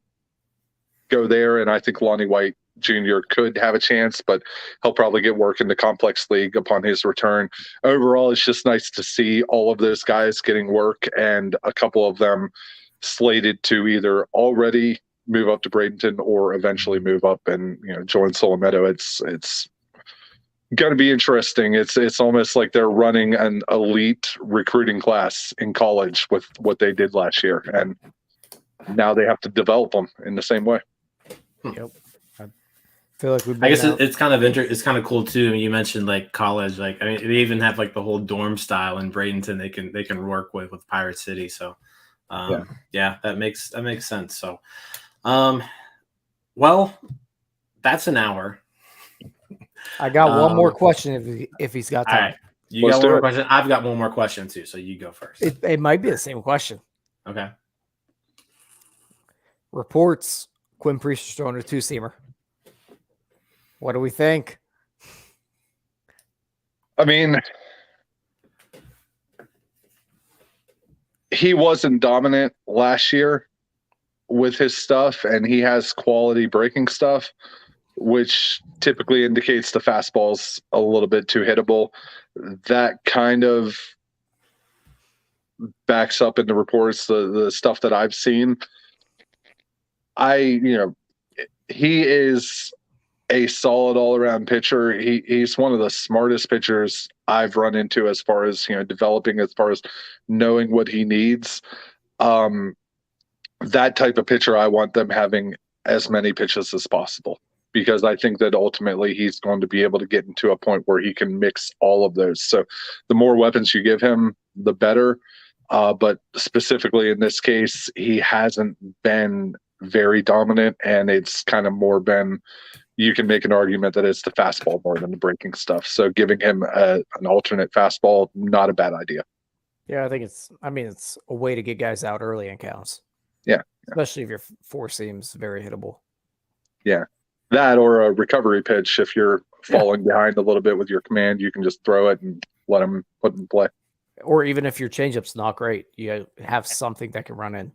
go there. And I think Lonnie White Jr. could have a chance, but he'll probably get work in the Complex League upon his return. Overall, it's just nice to see all of those guys getting work, and a couple of them slated to either already move up to Bradenton or eventually move up and join Solometo. It's going to be interesting. It's almost like they're running an elite recruiting class in college with what they did last year, and now they have to develop them in the same way. Yep. I feel like I guess it's kind of it's kind of cool too. I mean, you mentioned like college, like they even have like the whole dorm style in Bradenton. They can work with Pirate City. So yeah, that makes sense. So well, that's an hour. I got one more question if he's got time. All right. You got one more question? I've got one more question too, so you go first. It might be the same question. Okay. Reports Quinn Priester's throwing a 2-seamer. What do we think? I mean, he wasn't dominant last year with his stuff, and he has quality breaking stuff, which typically indicates the fastball's a little bit too hittable. That kind of backs up in the reports, the stuff that I've seen. He is a solid all-around pitcher. He's one of the smartest pitchers I've run into as far as developing, as far as knowing what he needs. That type of pitcher, I want them having as many pitches as possible, because I think that ultimately he's going to be able to get into a point where he can mix all of those. So the more weapons you give him, the better. But specifically in this case, he hasn't been very dominant, and it's kind of more been, you can make an argument that it's the fastball more than the breaking stuff. So giving him an alternate fastball, not a bad idea. Yeah, I think it's a way to get guys out early in counts. Yeah. Especially if your four seam's very hittable. Yeah. That or a recovery pitch. If you're falling behind a little bit with your command, you can just throw it and let him put it in play. Or even if your changeup's not great, you have something that can run in.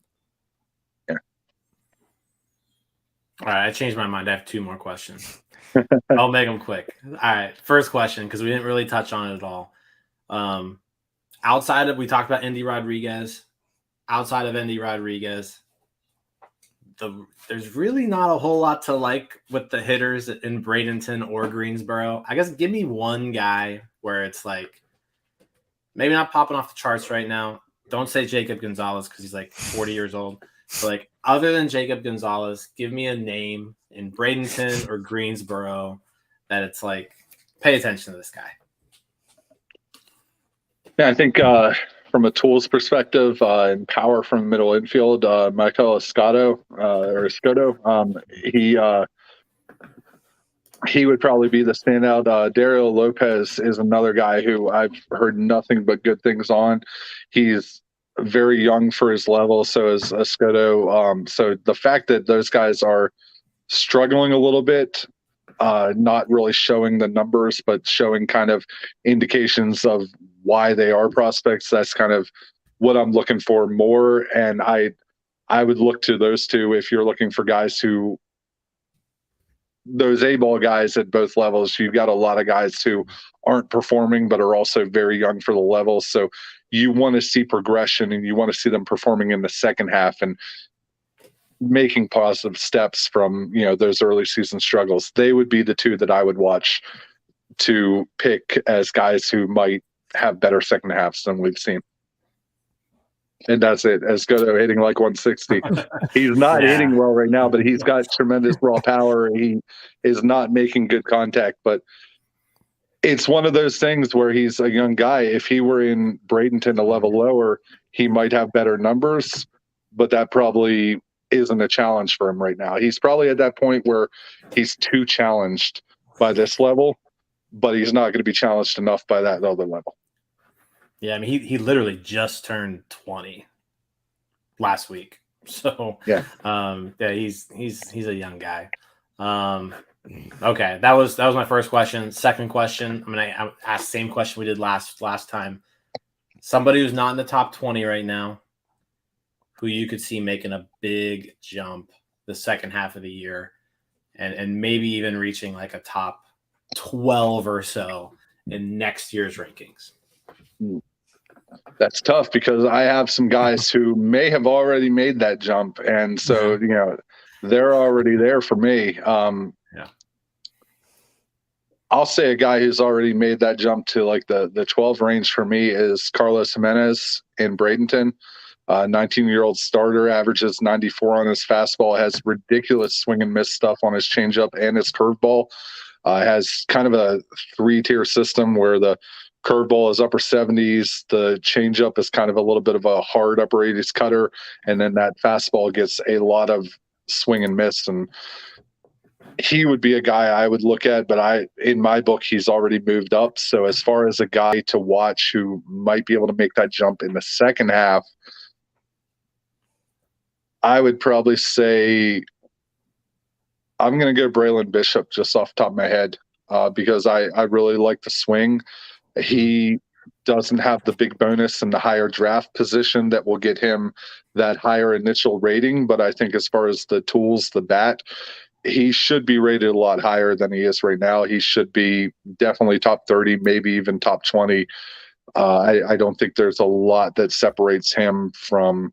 Yeah. All right, I changed my mind. I have 2 more questions. I'll make them quick. All right, first question, because we didn't really touch on it at all. Outside of, we talked about Endy Rodriguez. Outside of Endy Rodriguez, there's really not a whole lot to like with the hitters in Bradenton or Greensboro. I guess give me one guy where it's like maybe not popping off the charts right now. Don't say Jacob Gonzalez because he's like 40 years old. But like, other than Jacob Gonzalez, give me a name in Bradenton or Greensboro that it's like, pay attention to this guy. Yeah, I think from a tools perspective and power from middle infield, Michael Escoto, he would probably be the standout. Dario Lopez is another guy who I've heard nothing but good things on. He's very young for his level, so is Escoto. So the fact that those guys are struggling a little bit, not really showing the numbers, but showing kind of indications of why they are prospects, that's kind of what I'm looking for more. And I would look to those two if you're looking for guys who, those A-ball guys at both levels. You've got a lot of guys who aren't performing but are also very young for the level. So you want to see progression, and you want to see them performing in the second half and making positive steps from those early season struggles. They would be the two that I would watch to pick as guys who might have better second halves than we've seen. And that's it. Escoto hitting like 160. He's not hitting well right now, but he's got tremendous raw power. He is not making good contact, but it's one of those things where he's a young guy. If he were in Bradenton a level lower, he might have better numbers, but that probably isn't a challenge for him right now. He's probably at that point where he's too challenged by this level, but he's not going to be challenged enough by that other level. Yeah, I mean, he literally just turned 20 last week. So yeah, he's a young guy. Okay, that was my first question. Second question, I'm gonna ask the same question we did last time. Somebody who's not in the top 20 right now, who you could see making a big jump the second half of the year, and maybe even reaching like a top 12 or so in next year's rankings. That's tough because I have some guys who may have already made that jump, and so they're already there for me. I'll say a guy who's already made that jump to like the 12 range for me is Carlos Jimenez in Bradenton. 19-year-old starter, averages 94 on his fastball, has ridiculous swing and miss stuff on his changeup and his curveball. Has kind of a 3-tier system where the curveball is upper 70s, the changeup is kind of a little bit of a hard upper 80s cutter, and then that fastball gets a lot of swing and miss. And he would be a guy I would look at, but in my book, he's already moved up. So as far as a guy to watch who might be able to make that jump in the second half, I would probably say I'm going to go Braylon Bishop just off the top of my head because I really like the swing. He doesn't have the big bonus and the higher draft position that will get him that higher initial rating. But I think as far as the tools, the bat, he should be rated a lot higher than he is right now. He should be definitely top 30, maybe even top 20 I don't think there's a lot that separates him from,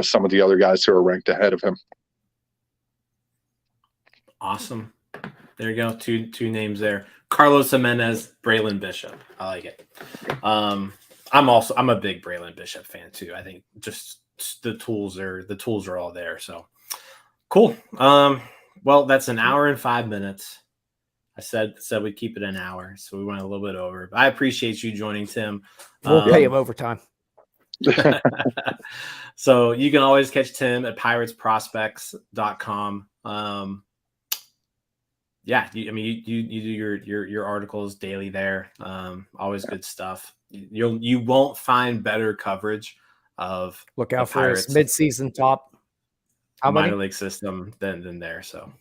some of the other guys who are ranked ahead of him. Awesome. There you go. Two names there. Carlos Jimenez, Braylon Bishop. I like it. I'm a big Braylon Bishop fan too. I think just the tools are all there. So cool. Well, that's an hour and 5 minutes. I said we'd keep it an hour, so we went a little bit over. I appreciate you joining, Tim. We'll pay him overtime. So you can always catch Tim at piratesprospects.com. Yeah, you do your articles daily there. Always good stuff. You won't find better coverage of Look out for Pirates his mid-season top. How minor many? league system than there. So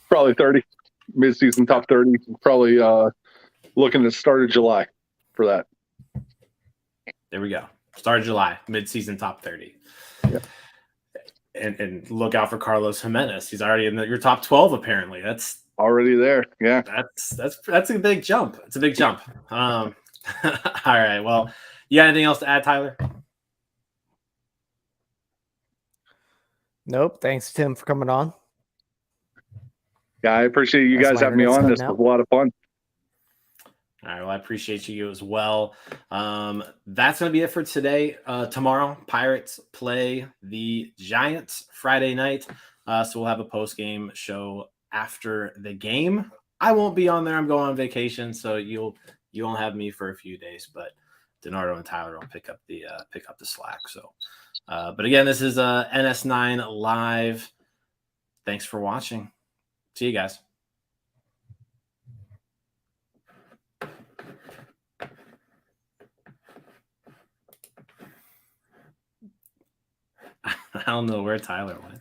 Probably 30, mid-season top 30. Probably looking at start of July for that. there we go. Start of July, mid-season top 30. Yep. And look out for Carlos Jimenez. He's already in your top 12 apparently. That's Already there. Yeah. That's a big jump. It's a big jump. All right. Well, you got anything else to add, Tyler? Nope. Thanks, Tim, for coming on. Yeah, I appreciate you That's guys my having me internet's on. This cutting was a lot of fun. All right. Well, I appreciate you as well. That's going to be it for today. Tomorrow, Pirates play the Giants Friday night. So we'll have a post-game show after the game. I won't be on there. I'm going on vacation, so you won't have me for a few days. But Donardo and Tyler will pick up the slack. So, but again, this is NS9 live. Thanks for watching. See you guys. I don't know where Tyler went.